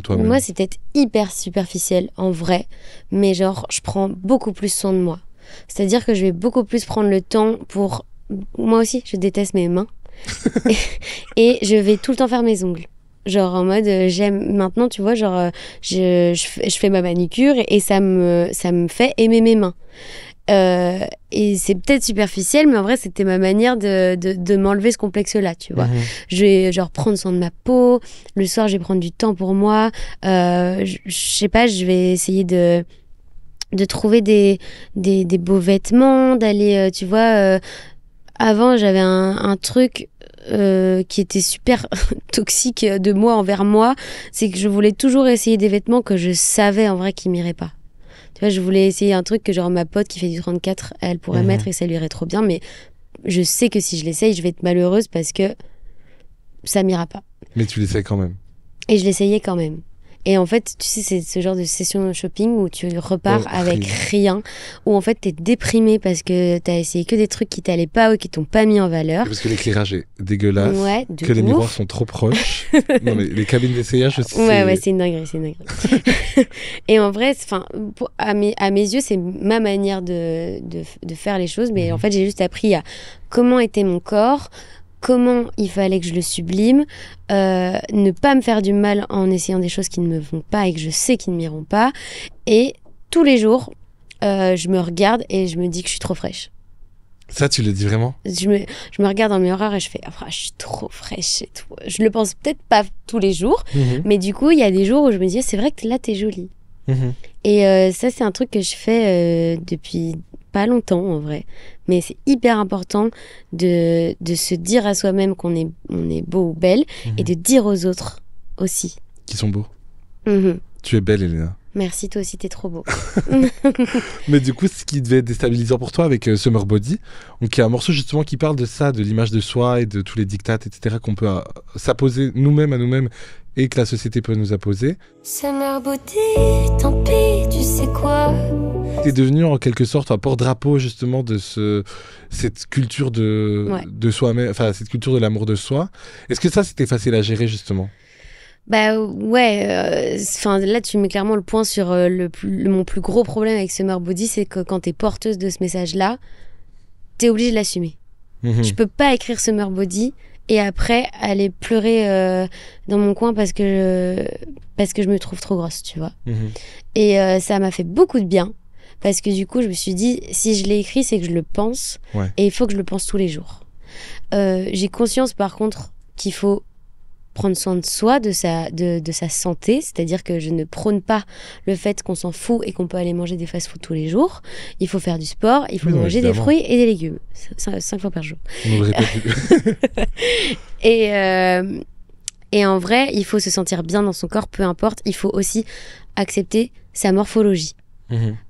Speaker 1: toi-même?
Speaker 2: moi, c'est peut-être hyper superficiel en vrai, mais genre, je prends beaucoup plus soin de moi. C'est-à-dire que je vais beaucoup plus prendre le temps pour... Moi aussi, je déteste mes mains. Et je vais tout le temps faire mes ongles. Genre en mode, j'aime... Maintenant, tu vois, genre, je fais ma manicure et ça me fait aimer mes mains. Et c'est peut-être superficiel, mais en vrai, c'était ma manière de m'enlever ce complexe-là, tu vois.
Speaker 1: Mhm.
Speaker 2: Je vais genre prendre soin de ma peau. Le soir, je vais prendre du temps pour moi. Je sais pas, je vais essayer de trouver des beaux vêtements, d'aller, tu vois... avant, j'avais un truc qui était super toxique de moi envers moi. C'est que je voulais toujours essayer des vêtements que je savais en vrai qui m'iraient pas. Tu vois, je voulais essayer un truc que genre ma pote qui fait du 34, elle pourrait mettre et ça lui irait trop bien, mais je sais que si je l'essaye, je vais être malheureuse parce que ça m'ira pas.
Speaker 1: Mais tu l'essayes quand même.
Speaker 2: Et je l'essayais quand même. Et en fait, tu sais, c'est ce genre de session shopping où tu repars avec rien, où en fait t'es déprimé parce que t'as essayé que des trucs qui t'allaient pas ou qui t'ont pas mis en valeur.
Speaker 1: Parce que l'éclairage est dégueulasse,
Speaker 2: Ouais, de
Speaker 1: que les
Speaker 2: ouf.
Speaker 1: miroirs sont trop proches. Non mais les cabines d'essayage aussi.
Speaker 2: Ouais, c'est une dinguerie, c'est une dinguerie. Et en vrai, à mes yeux, c'est ma manière de faire les choses, mais en fait, j'ai juste appris à comment était mon corps, comment il fallait que je le sublime, ne pas me faire du mal en essayant des choses qui ne me vont pas et que je sais qu'ils ne m'iront pas. Et tous les jours, je me regarde et je me dis que je suis trop fraîche.
Speaker 1: Ça, tu le dis vraiment?
Speaker 2: Je me regarde dans le miroir et je fais je suis trop fraîche et tout. Je le pense peut-être pas tous les jours, mais du coup, il y a des jours où je me dis c'est vrai que là, t'es jolie. Et ça, c'est un truc que je fais depuis pas longtemps en vrai. Mais c'est hyper important de se dire à soi-même qu'on est beau ou belle et de dire aux autres aussi.
Speaker 1: Qui sont beaux. Tu es belle, Elena.
Speaker 2: Merci, toi aussi, t'es trop beau.
Speaker 1: Mais du coup, ce qui devait être déstabilisant pour toi avec Summer Body, donc il y a un morceau justement qui parle de ça, de l'image de soi et de tous les dictats, etc., qu'on peut s'imposer nous-mêmes à nous-mêmes et que la société peut nous imposer.
Speaker 3: Summer Body, tant pis, tu sais quoi.
Speaker 1: T'es devenu en quelque sorte un porte-drapeau justement de cette culture de soi-même, enfin cette culture de l'amour de soi. Est-ce que ça, c'était facile à gérer justement?
Speaker 2: Bah ouais, là tu mets clairement le point sur mon plus gros problème avec Summer Body, c'est que quand t'es porteuse de ce message-là, t'es obligée de l'assumer. Je peux pas écrire Summer Body et après aller pleurer dans mon coin parce que je me trouve trop grosse, tu vois. Et ça m'a fait beaucoup de bien parce que du coup je me suis dit si je l'ai écrit c'est que je le pense et il faut que je le pense tous les jours. J'ai conscience par contre qu'il faut prendre soin de soi, de sa santé, c'est-à-dire que je ne prône pas le fait qu'on s'en fout et qu'on peut aller manger des fast-food tous les jours. Il faut faire du sport, il faut manger des fruits et des légumes, 5 fois par jour.
Speaker 1: On ne le répète plus.
Speaker 2: Et en vrai, il faut se sentir bien dans son corps, peu importe. Il faut aussi accepter sa morphologie.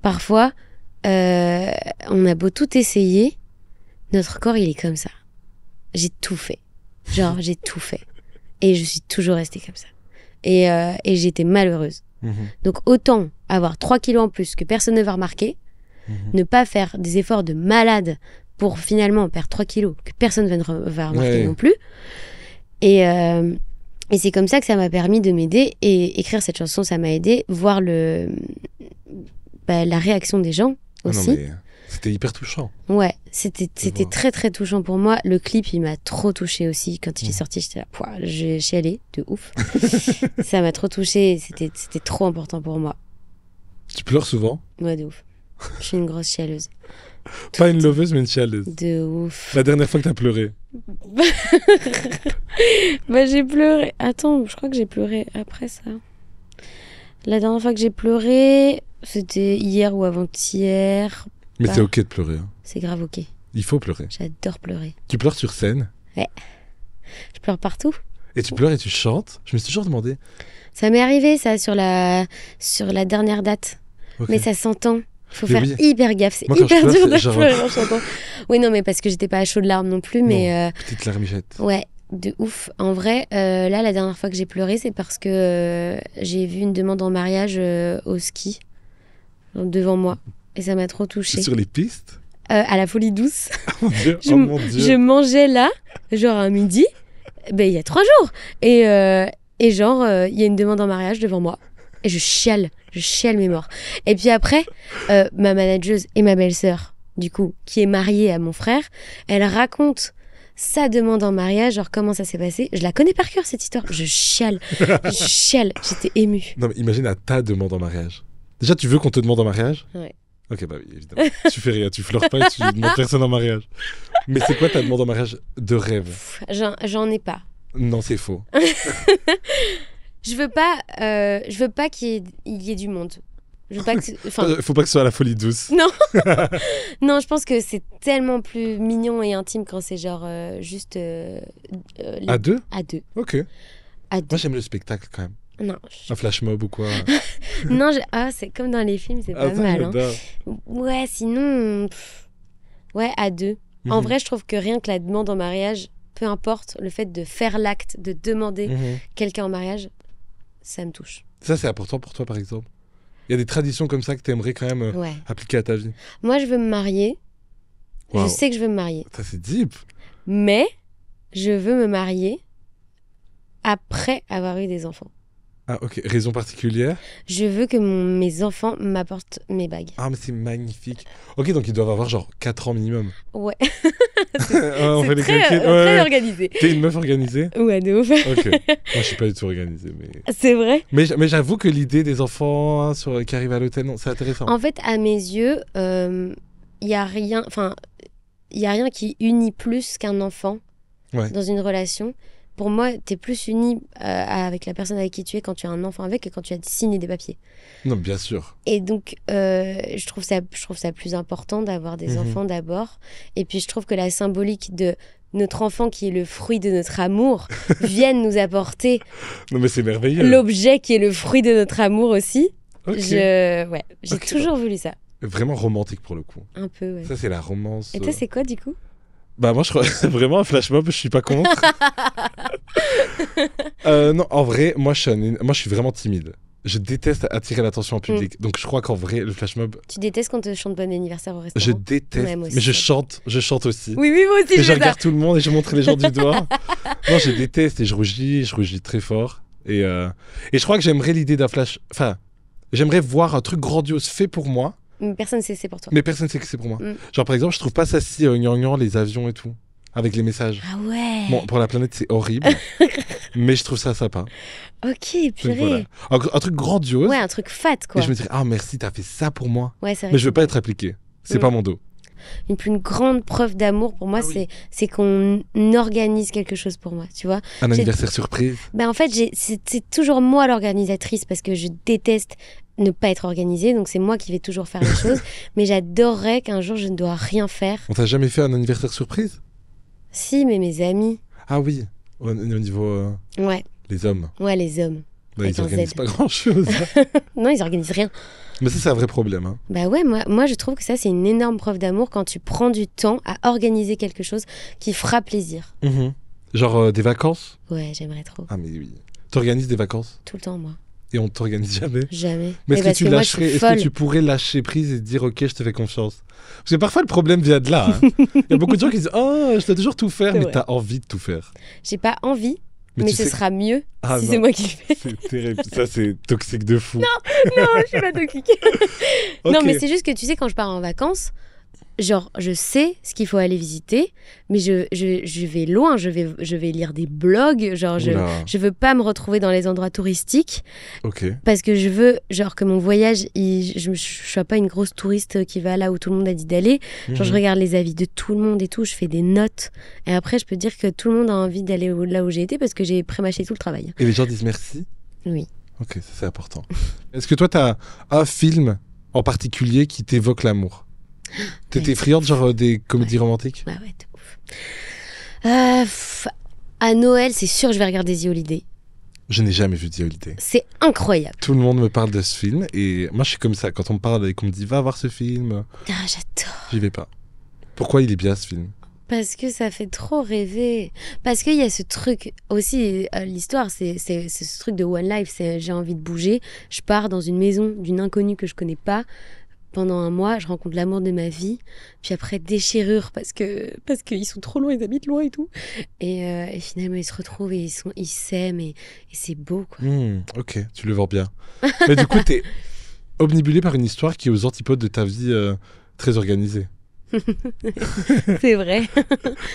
Speaker 2: Parfois, on a beau tout essayer, notre corps, il est comme ça. J'ai tout fait. J'ai tout fait. Et je suis toujours restée comme ça. Et j'étais malheureuse. Donc autant avoir 3 kilos en plus que personne ne va remarquer, ne pas faire des efforts de malade pour finalement perdre 3 kilos que personne ne va remarquer non plus. Et c'est comme ça que ça m'a permis de m'aider. Et écrire cette chanson, ça m'a aidé. Voir la réaction des gens aussi.
Speaker 1: Non, mais c'était hyper touchant.
Speaker 2: Ouais, c'était très très touchant pour moi. Le clip, il m'a trop touchée aussi. Quand il est sorti, j'étais là, j'ai chialé de ouf. Ça m'a trop touchée. C'était trop important pour moi.
Speaker 1: Tu pleures souvent?
Speaker 2: Ouais, de ouf. Je suis une grosse chialeuse.
Speaker 1: Pas une loveuse, mais une chialeuse.
Speaker 2: De ouf.
Speaker 1: La dernière fois que t'as pleuré?
Speaker 2: J'ai pleuré. Attends, je crois que j'ai pleuré après ça. La dernière fois que j'ai pleuré, c'était hier ou avant-hier.
Speaker 1: Mais c'est ok de pleurer.
Speaker 2: C'est grave ok.
Speaker 1: Il faut pleurer.
Speaker 2: J'adore pleurer.
Speaker 1: Tu pleures sur scène?
Speaker 2: Ouais. Je pleure partout.
Speaker 1: Et tu pleures et tu chantes? Je me suis toujours demandé.
Speaker 2: Ça m'est arrivé ça sur la dernière date. Okay. Mais ça s'entend. Faut faire hyper gaffe. C'est hyper dur de pleurer en chantant. Oui, non, mais parce que j'étais pas à chaud de larmes non plus. Mais
Speaker 1: petite larmichette.
Speaker 2: Ouais, de ouf. En vrai, là, la dernière fois que j'ai pleuré, c'est parce que j'ai vu une demande en mariage au ski devant moi. Et ça m'a trop touchée.
Speaker 1: Sur les pistes?
Speaker 2: À la Folie Douce.
Speaker 1: Oh mon Dieu.
Speaker 2: Je mangeais là, genre à midi, il y a 3 jours. Et il y a une demande en mariage devant moi. Et je chiale mes morts. Et puis après, ma manageuse et ma belle-sœur, du coup, qui est mariée à mon frère, elle raconte sa demande en mariage, genre comment ça s'est passé. Je la connais par cœur, cette histoire. Je chiale. J'étais émue.
Speaker 1: Non, mais imagine à ta demande en mariage. Déjà, tu veux qu'on te demande en mariage?
Speaker 2: Ouais.
Speaker 1: Ok, bah oui, évidemment. Tu fais rien, tu flirtes pas et tu demandes personne en mariage. Mais c'est quoi ta demande en mariage de rêve?
Speaker 2: J'en ai pas.
Speaker 1: Non, c'est faux.
Speaker 2: Je veux pas qu'il y ait du monde. Je veux pas que
Speaker 1: faut pas que ce soit à la Folie Douce.
Speaker 2: Non. Non, je pense que c'est tellement plus mignon et intime quand c'est genre juste
Speaker 1: à deux.
Speaker 2: À deux.
Speaker 1: Ok.
Speaker 2: À deux.
Speaker 1: Moi, j'aime le spectacle quand même.
Speaker 2: Non.
Speaker 1: Un flash mob ou quoi?
Speaker 2: Non, c'est comme dans les films, c'est pas mal. Hein. Ouais, sinon, ouais, à deux. En vrai, je trouve que rien que la demande en mariage, peu importe, le fait de faire l'acte, de demander quelqu'un en mariage, ça me touche.
Speaker 1: Ça, c'est important pour toi, par exemple. Il y a des traditions comme ça que tu aimerais quand même
Speaker 2: Ouais.
Speaker 1: appliquer à ta vie.
Speaker 2: Moi, je veux me marier.
Speaker 1: Waouh.
Speaker 2: Je sais que je veux me marier.
Speaker 1: Ça, c'est deep.
Speaker 2: Mais je veux me marier après avoir eu des enfants.
Speaker 1: Ah, ok. Raison particulière?
Speaker 2: Je veux que mes enfants m'apportent mes bagues.
Speaker 1: Ah, mais c'est magnifique. Ok, donc ils doivent avoir genre 4 ans minimum.
Speaker 2: Ouais.
Speaker 1: On fait
Speaker 2: C'est
Speaker 1: les
Speaker 2: très,
Speaker 1: calculs.
Speaker 2: très organisé.
Speaker 1: T'es une meuf organisée?
Speaker 2: Ouais, de ouf.
Speaker 1: Ok. Moi, je suis pas du tout organisée.
Speaker 2: C'est vrai.
Speaker 1: Mais j'avoue que l'idée des enfants hein, qui arrivent à l'hôtel, non, c'est intéressant.
Speaker 2: En fait, à mes yeux, il y a rien qui unit plus qu'un enfant
Speaker 1: Ouais.
Speaker 2: dans une relation. Pour moi, t'es plus uni avec la personne avec qui tu es quand tu as un enfant avec que quand tu as signé des papiers.
Speaker 1: Non, bien sûr.
Speaker 2: Et donc, je trouve ça plus important d'avoir des enfants d'abord. Et puis, je trouve que la symbolique de notre enfant, qui est le fruit de notre amour, vienne nous apporter
Speaker 1: Non, mais c'est merveilleux.
Speaker 2: l'objet qui est le fruit de notre amour aussi.
Speaker 1: Ok.
Speaker 2: J'ai
Speaker 1: Ok.
Speaker 2: toujours voulu ça.
Speaker 1: Vraiment romantique pour le coup.
Speaker 2: Un peu, ouais.
Speaker 1: Ça, c'est la romance.
Speaker 2: Et toi, c'est quoi, du coup?
Speaker 1: Bah moi je crois vraiment un flash mob, je suis pas contre. Non, en vrai, moi je suis vraiment timide. Je déteste attirer l'attention en public. Donc je crois qu'en vrai le flash mob,
Speaker 2: Tu détestes quand te chante bon anniversaire au restaurant?
Speaker 1: je déteste.
Speaker 2: Ouais, moi aussi,
Speaker 1: mais je
Speaker 2: ça.
Speaker 1: chante aussi.
Speaker 2: Oui, moi aussi,
Speaker 1: Et
Speaker 2: je
Speaker 1: je
Speaker 2: fais ça.
Speaker 1: regarde tout le monde et je montre les gens du doigt. Non, je déteste et je rougis très fort. Et je crois que j'aimerais l'idée d'un flash. Enfin, j'aimerais voir un truc grandiose fait pour moi,
Speaker 2: Mais personne ne sait c'est pour toi.
Speaker 1: mais personne ne sait que c'est pour moi.
Speaker 2: Mm.
Speaker 1: Genre par exemple, je trouve pas ça si gnangnan les avions et tout, avec les messages.
Speaker 2: Ah ouais.
Speaker 1: Bon, pour la planète, c'est horrible, mais je trouve ça sympa.
Speaker 2: Ok,
Speaker 1: Donc,
Speaker 2: purée.
Speaker 1: voilà. Un truc grandiose.
Speaker 2: Ouais, un truc fat, quoi.
Speaker 1: Et je me dirais, ah merci, t'as fait ça pour moi.
Speaker 2: Ouais, c'est vrai.
Speaker 1: Mais je veux pas être appliqué. C'est
Speaker 2: Mm.
Speaker 1: pas mon dos.
Speaker 2: Une plus grande preuve d'amour pour moi,
Speaker 1: Ah oui.
Speaker 2: c'est qu'on organise quelque chose pour moi, tu vois.
Speaker 1: Un anniversaire surprise.
Speaker 2: Ben en fait, c'est toujours moi l'organisatrice parce que je déteste ne pas être organisée, donc c'est moi qui vais toujours faire les choses. Mais j'adorerais qu'un jour je ne dois rien faire.
Speaker 1: On t'a jamais fait un anniversaire surprise?
Speaker 2: Si, mais mes amis.
Speaker 1: Ah oui, au niveau
Speaker 2: Ouais,
Speaker 1: les hommes.
Speaker 2: les hommes.
Speaker 1: Bah,
Speaker 2: Avec
Speaker 1: ils
Speaker 2: un
Speaker 1: organisent
Speaker 2: Z.
Speaker 1: pas grand chose.
Speaker 2: Non, ils organisent rien.
Speaker 1: Mais ça, c'est un vrai problème. Hein.
Speaker 2: Bah ouais, moi je trouve que ça c'est une énorme preuve d'amour quand tu prends du temps à organiser quelque chose qui fera plaisir.
Speaker 1: Genre des vacances?
Speaker 2: Ouais, j'aimerais trop.
Speaker 1: Ah mais oui. T'organises des vacances
Speaker 2: Tout le temps, moi.
Speaker 1: et on t'organise jamais?
Speaker 2: Jamais.
Speaker 1: Mais est-ce que
Speaker 2: parce
Speaker 1: tu
Speaker 2: moi, je suis
Speaker 1: lâcherais, est-ce
Speaker 2: folle.
Speaker 1: que tu pourrais lâcher prise et te dire ok, je te fais confiance? Parce que parfois le problème vient de là. Hein. Il y a beaucoup de gens qui disent oh, je dois toujours tout faire,
Speaker 2: C'est
Speaker 1: mais
Speaker 2: vrai.
Speaker 1: t'as envie de tout faire.
Speaker 2: J'ai pas envie, mais
Speaker 1: tu
Speaker 2: ce
Speaker 1: sais-
Speaker 2: sera mieux
Speaker 1: Ah
Speaker 2: si
Speaker 1: non.
Speaker 2: c'est moi qui le fais.
Speaker 1: C'est terrible. Ça, c'est toxique de fou.
Speaker 2: Non, je suis pas toxique. Non,
Speaker 1: Ok.
Speaker 2: mais c'est juste que tu sais, quand je pars en vacances, genre, je sais ce qu'il faut aller visiter, mais je vais loin, je vais lire des blogs, genre,
Speaker 1: Oula.
Speaker 2: je veux pas me retrouver dans les endroits touristiques,
Speaker 1: Ok.
Speaker 2: parce que je veux, genre, que mon voyage, je sois pas une grosse touriste qui va là où tout le monde a dit d'aller. Genre, je
Speaker 1: Mhm.
Speaker 2: regarde les avis de tout le monde et tout, je fais des notes, et après, je peux dire que tout le monde a envie d'aller là où j'ai été, parce que j'ai prémâché tout le travail.
Speaker 1: Et les gens disent merci?
Speaker 2: Oui.
Speaker 1: Ok, ça c'est important. Est-ce que toi, t'as un film en particulier qui t'évoque l'amour? T'étais friande, genre des comédies romantiques?
Speaker 2: Bah ouais, de ouf. À Noël, c'est sûr que je vais regarder The Holiday.
Speaker 1: Je n'ai jamais vu The Holiday.
Speaker 2: C'est incroyable.
Speaker 1: Tout le monde me parle de ce film et moi je suis comme ça. Quand on me parle et qu'on me dit va voir ce film,
Speaker 2: Ah, j'adore.
Speaker 1: j'y vais pas. Pourquoi il est bien ce film?
Speaker 2: Parce que ça fait trop rêver. Parce qu'il y a ce truc aussi, l'histoire, c'est ce truc de One Life. C'est j'ai envie de bouger. Je pars dans une maison d'une inconnue que je connais pas. Pendant un mois, je rencontre l'amour de ma vie. Puis après, déchirure parce qu'ils sont trop loin, ils habitent loin et tout. Et finalement, ils se retrouvent et ils s'aiment et c'est beau, quoi.
Speaker 1: Ok, tu le vends bien. Mais du coup, t'es omnibulé par une histoire qui est aux antipodes de ta vie très organisée.
Speaker 2: C'est vrai.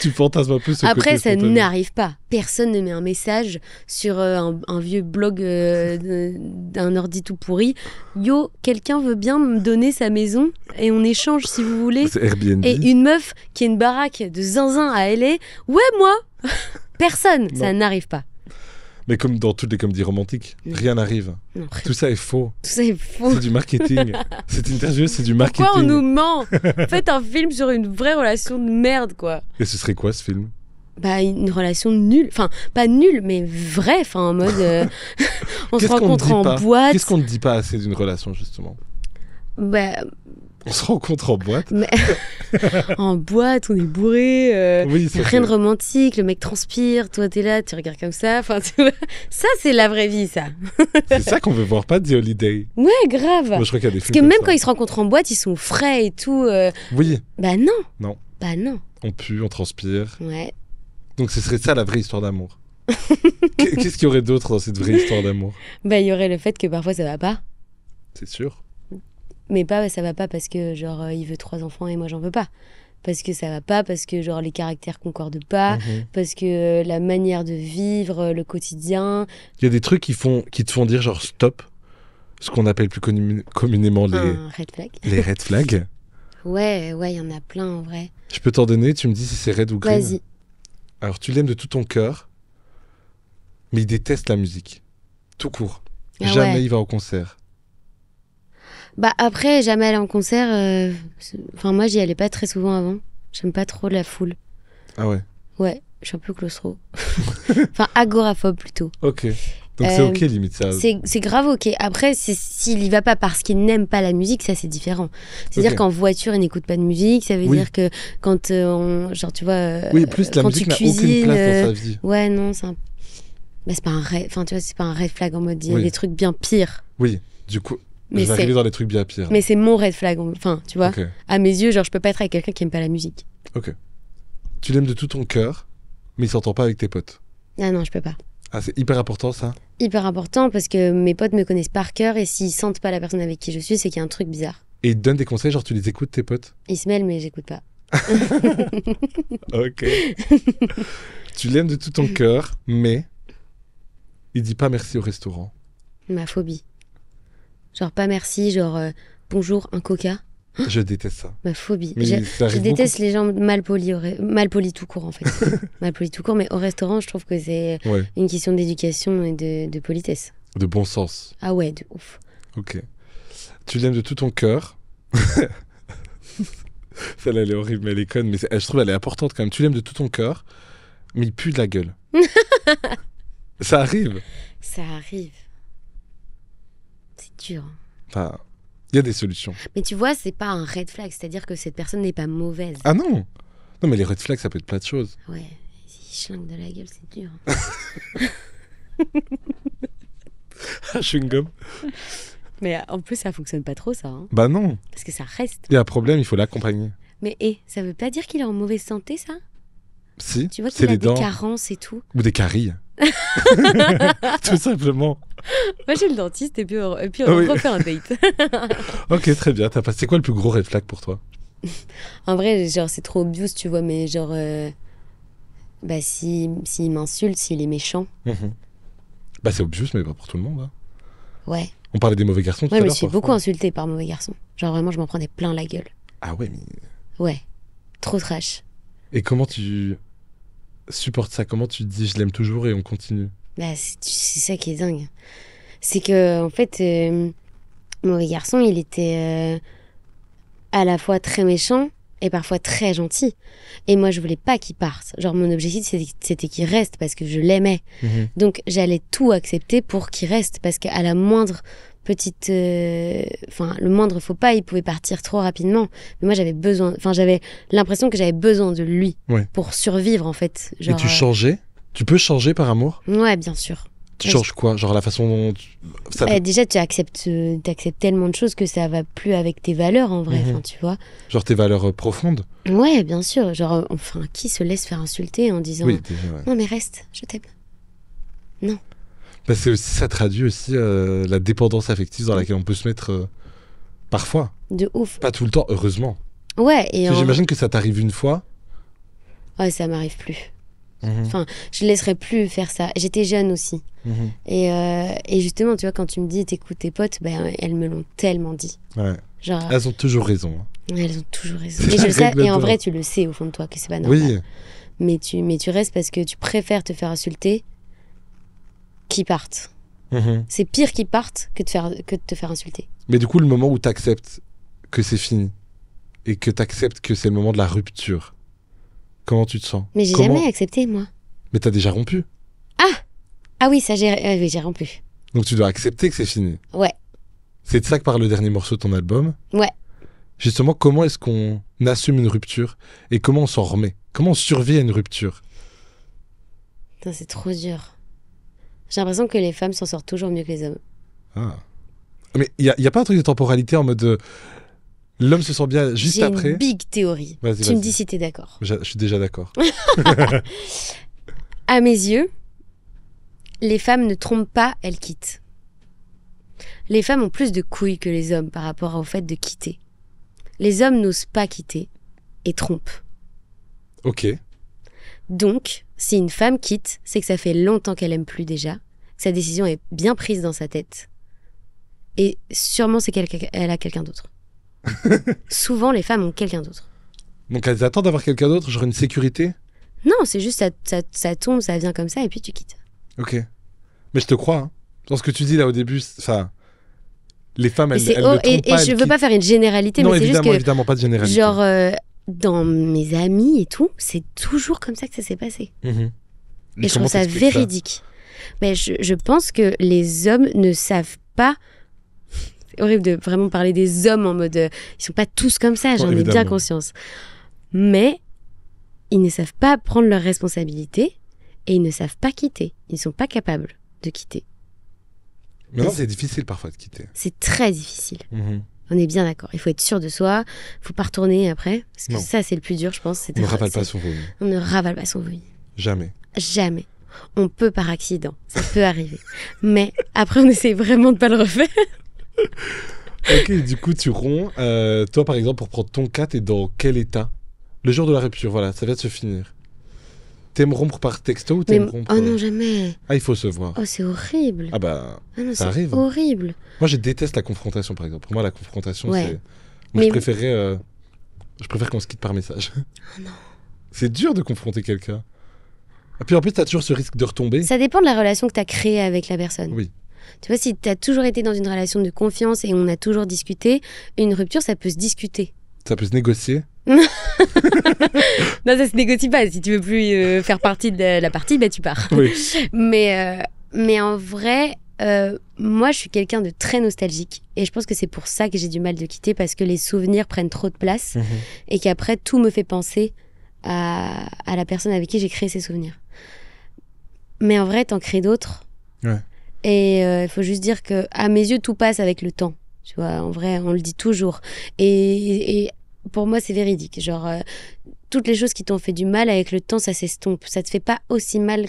Speaker 1: Tu fantasmes un peu ce
Speaker 2: Après,
Speaker 1: côté
Speaker 2: ça
Speaker 1: spontané.
Speaker 2: n'arrive pas. Personne ne met un message sur un vieux blog d'un ordi tout pourri. Yo, quelqu'un veut bien me donner sa maison et on échange si vous voulez.
Speaker 1: C'est Airbnb.
Speaker 2: Et une meuf qui a une baraque de zinzin à LA, ouais, moi Personne, ça
Speaker 1: Non.
Speaker 2: n'arrive pas.
Speaker 1: Mais comme dans toutes les comédies romantiques, rien n'arrive.
Speaker 2: Non,
Speaker 1: Tout ça est faux.
Speaker 2: tout ça est faux.
Speaker 1: C'est du marketing. Cette interview, c'est du marketing.
Speaker 2: Pourquoi on nous ment? Faites un film sur une vraie relation de merde, quoi.
Speaker 1: Et ce serait quoi ce film?
Speaker 2: Bah, une relation nulle. Enfin, pas nulle, mais vraie. Enfin, en mode... on se
Speaker 1: Qu'est-ce qu'on ne
Speaker 2: rencontre
Speaker 1: dit
Speaker 2: en
Speaker 1: pas
Speaker 2: boîte.
Speaker 1: Qu'est-ce qu'on ne dit pas assez d'une relation, justement?
Speaker 2: Bah,
Speaker 1: On se rencontre en boîte.
Speaker 2: Mais en boîte, on est bourré.
Speaker 1: Oui, c'est
Speaker 2: Rien de
Speaker 1: vrai.
Speaker 2: romantique, le mec transpire, toi t'es là, tu regardes comme ça. Enfin, tu vois, ça c'est la vraie vie, ça.
Speaker 1: C'est ça qu'on veut voir, pas The Holiday.
Speaker 2: Ouais, grave.
Speaker 1: Moi, je crois qu'il y a des
Speaker 2: Parce
Speaker 1: films
Speaker 2: que
Speaker 1: comme
Speaker 2: même
Speaker 1: ça.
Speaker 2: quand ils se rencontrent en boîte, ils sont frais et tout.
Speaker 1: Oui,
Speaker 2: Bah non.
Speaker 1: Non.
Speaker 2: Bah non.
Speaker 1: on pue, on transpire.
Speaker 2: Ouais.
Speaker 1: Donc ce serait ça la vraie histoire d'amour. Qu'est-ce qu'il y aurait d'autre dans cette vraie histoire d'amour?
Speaker 2: Bah il y aurait le fait que parfois ça va pas.
Speaker 1: C'est sûr.
Speaker 2: Mais pas, ça va pas parce que genre il veut 3 enfants et moi j'en veux pas. Parce que ça va pas, parce que genre les caractères concordent pas,
Speaker 1: Mhm.
Speaker 2: parce que la manière de vivre, le quotidien.
Speaker 1: Il y a des trucs qui te font dire genre stop, ce qu'on appelle plus communément
Speaker 2: Un red flag.
Speaker 1: les red flags.
Speaker 2: Ouais, il y en a plein en vrai.
Speaker 1: Je peux t'en donner, tu me dis si c'est red ou green.
Speaker 2: Vas-y.
Speaker 1: Alors tu l'aimes de tout ton cœur, mais il déteste la musique. Tout court.
Speaker 2: Ah
Speaker 1: Jamais
Speaker 2: ouais.
Speaker 1: il va au concert.
Speaker 2: Bah après, jamais aller en concert. Enfin, moi, j'y allais pas très souvent avant. J'aime pas trop la foule.
Speaker 1: Ah ouais.
Speaker 2: Ouais, je suis un peu claustro. Enfin, agoraphobe plutôt.
Speaker 1: Ok. Donc c'est ok limite ça.
Speaker 2: C'est grave ok. Après, s'il y va pas parce qu'il n'aime pas la musique, ça c'est différent. C'est-à-dire
Speaker 1: Ok.
Speaker 2: qu'en voiture, il n'écoute pas de musique. Ça veut
Speaker 1: Oui.
Speaker 2: dire que quand genre tu vois.
Speaker 1: Oui, plus la
Speaker 2: quand
Speaker 1: musique
Speaker 2: tu
Speaker 1: n'a aucune
Speaker 2: cuisines,
Speaker 1: place dans sa vie.
Speaker 2: Ouais, non, c'est un. Bah, c'est pas un red. Enfin, tu vois, c'est pas un red flag en mode. Il y a
Speaker 1: Oui.
Speaker 2: des trucs bien pires.
Speaker 1: Oui, du coup,
Speaker 2: Mais
Speaker 1: je vais
Speaker 2: c'est-
Speaker 1: arriver dans les trucs bien pires.
Speaker 2: Mais c'est mon red flag. Enfin, tu vois.
Speaker 1: Ok.
Speaker 2: À mes yeux, genre, je peux pas être avec quelqu'un qui aime pas la musique.
Speaker 1: Tu l'aimes de tout ton cœur, mais il s'entend pas avec tes potes.
Speaker 2: Ah non, je peux pas.
Speaker 1: Ah, c'est hyper important ça.
Speaker 2: Hyper important parce que mes potes me connaissent par cœur et s'ils sentent pas la personne avec qui je suis, c'est qu'il y a un truc bizarre.
Speaker 1: Et il te donne des conseils, genre tu les écoutes tes potes.
Speaker 2: Ils se mêlent, mais j'écoute pas.
Speaker 1: Ok. Tu l'aimes de tout ton cœur, mais il dit pas merci au restaurant.
Speaker 2: Ma phobie. Genre, pas merci, genre, bonjour, un coca.
Speaker 1: Je déteste ça.
Speaker 2: Ma phobie.
Speaker 1: Mais
Speaker 2: Je
Speaker 1: ça arrive
Speaker 2: déteste les gens mal polis, mal polis tout court en fait. Mal polis tout court, mais au restaurant, je trouve que c'est
Speaker 1: beaucoup. Ouais,
Speaker 2: une question d'éducation et de politesse.
Speaker 1: de bon sens.
Speaker 2: Ah ouais, de ouf.
Speaker 1: Ok. Tu l'aimes de tout ton cœur. Celle-là, elle est horrible, mais elle est conne. Mais je trouve qu'elle est importante quand même. Tu l'aimes de tout ton cœur, mais il pue de la gueule. Ça arrive.
Speaker 2: Ça arrive. C'est dur.
Speaker 1: Enfin, il y a des solutions.
Speaker 2: Mais tu vois, c'est pas un red flag, c'est-à-dire que cette personne n'est pas mauvaise.
Speaker 1: Ah non. Non, mais les red flags, ça peut être plein de choses.
Speaker 2: Ouais, si schlingue de la gueule, c'est dur.
Speaker 1: Chewing-gum.
Speaker 2: Mais en plus, ça fonctionne pas trop, ça. Hein,
Speaker 1: Bah non.
Speaker 2: parce que ça reste.
Speaker 1: Il y a un problème, il faut l'accompagner.
Speaker 2: Mais ça veut pas dire qu'il est en mauvaise santé, ça?
Speaker 1: Si,
Speaker 2: Tu vois
Speaker 1: c'est
Speaker 2: qu'il a
Speaker 1: les
Speaker 2: des
Speaker 1: dents.
Speaker 2: carences et tout.
Speaker 1: Ou des caries. Tout simplement.
Speaker 2: Moi, j'ai le dentiste et puis on
Speaker 1: Oui.
Speaker 2: refait un date.
Speaker 1: Ok, très bien. C'est quoi le plus gros red flag pour toi?
Speaker 2: En vrai, genre, c'est trop obvious, tu vois, mais genre, bah, s'il m'insulte, s'il est méchant,
Speaker 1: Mhm. Bah c'est obvious, mais pas pour tout le monde. Hein.
Speaker 2: ouais.
Speaker 1: On parlait des mauvais garçons tout
Speaker 2: Ouais,
Speaker 1: à
Speaker 2: je me
Speaker 1: l'heure.
Speaker 2: suis
Speaker 1: parfois.
Speaker 2: beaucoup insultée par mauvais garçon. Genre, vraiment, je m'en prenais plein la gueule.
Speaker 1: Ah ouais, mais...
Speaker 2: Ouais. Trop trash.
Speaker 1: Et comment tu supportes ça? Comment tu te dis je l'aime toujours et on continue?
Speaker 2: Bah, c'est ça qui est dingue. C'est que, en fait, mauvais garçon, il était à la fois très méchant et parfois très gentil. Et moi, je voulais pas qu'il parte. Genre, mon objectif, c'était qu'il reste parce que je l'aimais.
Speaker 1: Mhm.
Speaker 2: Donc, j'allais tout accepter pour qu'il reste parce qu'à la moindre petite. Enfin, le moindre faux pas, il pouvait partir trop rapidement. Mais moi, j'avais besoin. Enfin, j'avais l'impression que j'avais besoin de lui
Speaker 1: Ouais.
Speaker 2: pour survivre, en fait.
Speaker 1: Et
Speaker 2: Genre,
Speaker 1: tu changeais? Tu peux changer par amour?
Speaker 2: Ouais, bien sûr.
Speaker 1: Tu
Speaker 2: Ouais,
Speaker 1: changes quoi? Genre la façon dont... Ça peut-
Speaker 2: Déjà, tu acceptes tellement de choses que ça va plus avec tes valeurs, en vrai.
Speaker 1: Mhm.
Speaker 2: Enfin, tu vois.
Speaker 1: Genre tes valeurs profondes?
Speaker 2: Ouais, bien sûr. Genre, enfin, qui se laisse faire insulter en disant
Speaker 1: Oui, déjà, ouais.
Speaker 2: non, mais reste, je t'aime.
Speaker 1: Bah, c'est aussi, ça traduit aussi la dépendance affective dans laquelle on peut se mettre parfois.
Speaker 2: De ouf.
Speaker 1: Pas tout le temps, heureusement.
Speaker 2: Ouais, et
Speaker 1: Parce que j'imagine que ça t'arrive une fois.
Speaker 2: ouais, ça m'arrive plus.
Speaker 1: Mhm.
Speaker 2: Enfin, je laisserai plus faire ça. J'étais jeune aussi.
Speaker 1: Mhm.
Speaker 2: Et justement, tu vois, quand tu me dis t'écoutes tes potes, ben, elles me l'ont tellement dit.
Speaker 1: Ouais.
Speaker 2: Genre,
Speaker 1: Elles ont toujours raison. Hein.
Speaker 2: elles ont toujours raison.
Speaker 1: C'est
Speaker 2: Et, je
Speaker 1: la
Speaker 2: le sais,
Speaker 1: règle
Speaker 2: et en
Speaker 1: d'or.
Speaker 2: vrai, tu le sais au fond de toi que c'est pas normal.
Speaker 1: Oui.
Speaker 2: Mais tu restes parce que tu préfères te faire insulter qu'ils partent.
Speaker 1: Mhm.
Speaker 2: C'est pire qu'ils partent que de te faire insulter.
Speaker 1: Mais du coup, le moment où t'acceptes que c'est fini et que t'acceptes que c'est le moment de la rupture, comment tu te sens?
Speaker 2: Mais j'ai
Speaker 1: Comment-
Speaker 2: jamais accepté, moi.
Speaker 1: Mais t'as déjà rompu.
Speaker 2: Ah oui, ça, j'ai rompu.
Speaker 1: Donc tu dois accepter que c'est fini.
Speaker 2: Ouais.
Speaker 1: C'est de ça que parle le dernier morceau de ton album.
Speaker 2: Ouais.
Speaker 1: Justement, comment est-ce qu'on assume une rupture et comment on s'en remet? Comment on survit à une rupture?
Speaker 2: Putain, c'est trop dur. J'ai l'impression que les femmes s'en sortent toujours mieux que les hommes.
Speaker 1: Ah. Mais il y a pas un truc de temporalité en mode l'homme se sent bien juste
Speaker 2: J'ai
Speaker 1: après?
Speaker 2: une big théorie.
Speaker 1: Vas-y,
Speaker 2: Tu me
Speaker 1: vas-y.
Speaker 2: dis si t'es d'accord.
Speaker 1: Je suis déjà d'accord.
Speaker 2: À mes yeux, les femmes ne trompent pas, elles quittent. Les femmes ont plus de couilles que les hommes par rapport au fait de quitter. Les hommes n'osent pas quitter et trompent.
Speaker 1: Ok.
Speaker 2: Donc, si une femme quitte, c'est que ça fait longtemps qu'elle aime plus déjà, que sa décision est bien prise dans sa tête. Et sûrement c'est qu'elle a quelqu'un d'autre. Souvent, les femmes ont quelqu'un d'autre.
Speaker 1: Donc elles attendent d'avoir quelqu'un d'autre, genre une sécurité?
Speaker 2: Non, c'est juste ça tombe, ça vient comme ça et puis tu quittes.
Speaker 1: Ok. Mais je te crois. Hein. Dans ce que tu dis là au début, enfin, les femmes, elles ne trompent
Speaker 2: et
Speaker 1: pas.
Speaker 2: je veux pas faire une généralité,
Speaker 1: Non,
Speaker 2: mais c'est juste
Speaker 1: évidemment,
Speaker 2: que,
Speaker 1: évidemment, pas de généralité.
Speaker 2: genre, dans mes amis et tout, c'est toujours comme ça que ça s'est passé.
Speaker 1: Mhm.
Speaker 2: Et je
Speaker 1: Comment
Speaker 2: trouve ça
Speaker 1: t'expliques
Speaker 2: véridique. Mais je pense que les hommes ne savent pas. C'est horrible de vraiment parler des hommes en mode. Ils sont pas tous comme ça, j'en ai bien
Speaker 1: évidemment.
Speaker 2: conscience. Mais ils ne savent pas prendre leurs responsabilités et ils ne savent pas quitter. Ils ne sont pas capables de quitter.
Speaker 1: Maintenant, c'est difficile parfois de quitter.
Speaker 2: C'est très difficile.
Speaker 1: Mhm.
Speaker 2: On est bien d'accord. Il faut être sûr de soi. Il faut pas retourner après. Parce que
Speaker 1: Non.
Speaker 2: ça, c'est le plus dur, je pense.
Speaker 1: On ne ravale pas son vomi.
Speaker 2: On ne ravale pas son vomi.
Speaker 1: Jamais.
Speaker 2: Jamais. On peut par accident. Ça peut arriver. Mais après, on essaie vraiment de pas le refaire.
Speaker 1: Ok, du coup, tu romps. Toi, par exemple, pour prendre ton cas, t'es dans quel état? Le jour de la rupture, voilà, ça vient de se finir. T'aimes rompre par texto ou t'aimes rompre...
Speaker 2: Oh non, jamais.
Speaker 1: Ah, il faut se voir.
Speaker 2: Oh, c'est horrible.
Speaker 1: Ah bah,
Speaker 2: Ah non,
Speaker 1: ça
Speaker 2: c'est
Speaker 1: arrive.
Speaker 2: horrible.
Speaker 1: moi, je déteste la confrontation, par exemple. Pour moi, la confrontation,
Speaker 2: Ouais.
Speaker 1: c'est... Moi,
Speaker 2: Mais-
Speaker 1: je préfère qu'on se quitte par message.
Speaker 2: Oh non.
Speaker 1: C'est dur de confronter quelqu'un. Et puis en plus, t'as toujours ce risque de retomber.
Speaker 2: Ça dépend de la relation que tu as créée avec la personne.
Speaker 1: Oui.
Speaker 2: Tu vois, si tu as toujours été dans une relation de confiance et on a toujours discuté, une rupture, ça peut se discuter.
Speaker 1: Ça peut se négocier.
Speaker 2: Non, ça se négocie pas. Si tu veux plus faire partie de la partie, bah tu pars.
Speaker 1: Oui.
Speaker 2: Mais en vrai, moi, je suis quelqu'un de très nostalgique. Et je pense que c'est pour ça que j'ai du mal de quitter, parce que les souvenirs prennent trop de place
Speaker 1: Mhm.
Speaker 2: et qu'après, tout me fait penser à la personne avec qui j'ai créé ces souvenirs. Mais en vrai, t'en crées d'autres.
Speaker 1: Ouais.
Speaker 2: Et il faut juste dire que, à mes yeux, tout passe avec le temps. Tu vois, en vrai, on le dit toujours. Et pour moi, c'est véridique. Genre, toutes les choses qui t'ont fait du mal, avec le temps, ça s'estompe. Ça te fait pas aussi mal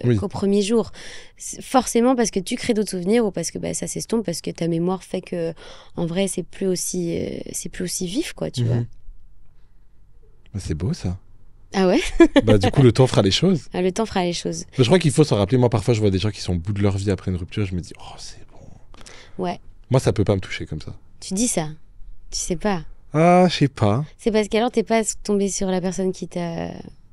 Speaker 1: Oui.
Speaker 2: qu'au premier jour. C'est forcément parce que tu crées d'autres souvenirs ou parce que bah, ça s'estompe, parce que ta mémoire fait que, en vrai, c'est plus aussi vif, quoi, tu vois.
Speaker 1: Mhm. Bah, c'est beau, ça.
Speaker 2: Ah ouais?
Speaker 1: Bah, du coup, le temps fera les choses.
Speaker 2: Ah, le temps fera les choses.
Speaker 1: Mais je crois qu'il faut s'en rappeler. Moi, parfois, je vois des gens qui sont au bout de leur vie après une rupture. Je me dis, oh, c'est bon.
Speaker 2: Ouais.
Speaker 1: Moi, ça peut pas me toucher comme ça.
Speaker 2: Tu dis ça. Tu sais pas.
Speaker 1: Ah, je sais pas.
Speaker 2: C'est parce qu'alors t'es pas tombé sur la personne qui t'a...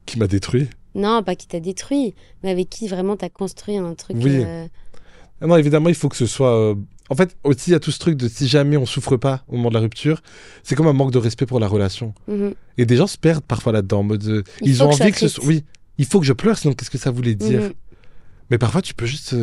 Speaker 1: Qui m'a détruit.
Speaker 2: Non, pas qui t'a détruit, mais avec qui vraiment t'as construit un truc...
Speaker 1: Oui. Ah non, évidemment, il faut que ce soit... En fait, aussi, il y a tout ce truc de si jamais on souffre pas au moment de la rupture, c'est comme un manque de respect pour la relation.
Speaker 2: Mhm.
Speaker 1: Et des gens se perdent parfois là-dedans, en mode...
Speaker 2: Il
Speaker 1: ils
Speaker 2: faut
Speaker 1: ont
Speaker 2: que je
Speaker 1: envie que ce
Speaker 2: sois
Speaker 1: soit... Oui, il faut que je pleure, sinon qu'est-ce que ça voulait dire?
Speaker 2: Mhm.
Speaker 1: Mais parfois, tu peux juste...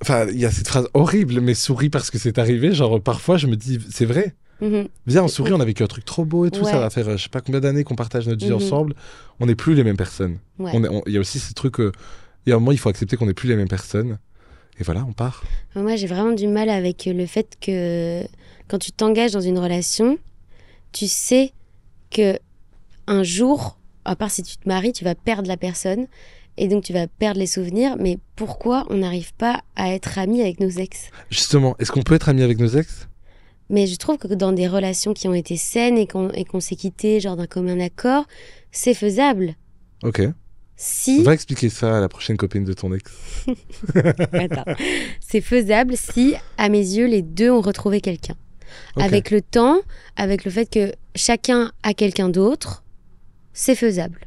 Speaker 1: Enfin, il y a cette phrase horrible, mais souris parce que c'est arrivé. Genre, parfois, je me dis, c'est vrai.
Speaker 2: Mhm.
Speaker 1: Viens, on sourit, on a vécu un truc trop beau et tout.
Speaker 2: Ouais.
Speaker 1: Ça va faire, je sais pas combien d'années qu'on partage notre vie
Speaker 2: Mhm.
Speaker 1: ensemble. On n'est plus les mêmes personnes.
Speaker 2: Ouais.
Speaker 1: Il y a aussi ce truc... Il y a un moment, il faut accepter qu'on n'est plus les mêmes personnes. Et voilà, on part.
Speaker 2: Moi, j'ai vraiment du mal avec le fait que quand tu t'engages dans une relation, tu sais que un jour, à part si tu te maries, tu vas perdre la personne et donc tu vas perdre les souvenirs. Mais pourquoi on n'arrive pas à être amis avec nos ex?
Speaker 1: Justement, est-ce qu'on peut être amis avec nos ex?
Speaker 2: Mais je trouve que dans des relations qui ont été saines et qu'on s'est quitté genre d'un commun accord, c'est faisable.
Speaker 1: Ok.
Speaker 2: Si...
Speaker 1: Va expliquer ça à la prochaine copine de ton ex.
Speaker 2: Attends. C'est faisable si, à mes yeux, les deux ont retrouvé quelqu'un.
Speaker 1: Ok.
Speaker 2: Avec le temps, avec le fait que chacun a quelqu'un d'autre, c'est faisable.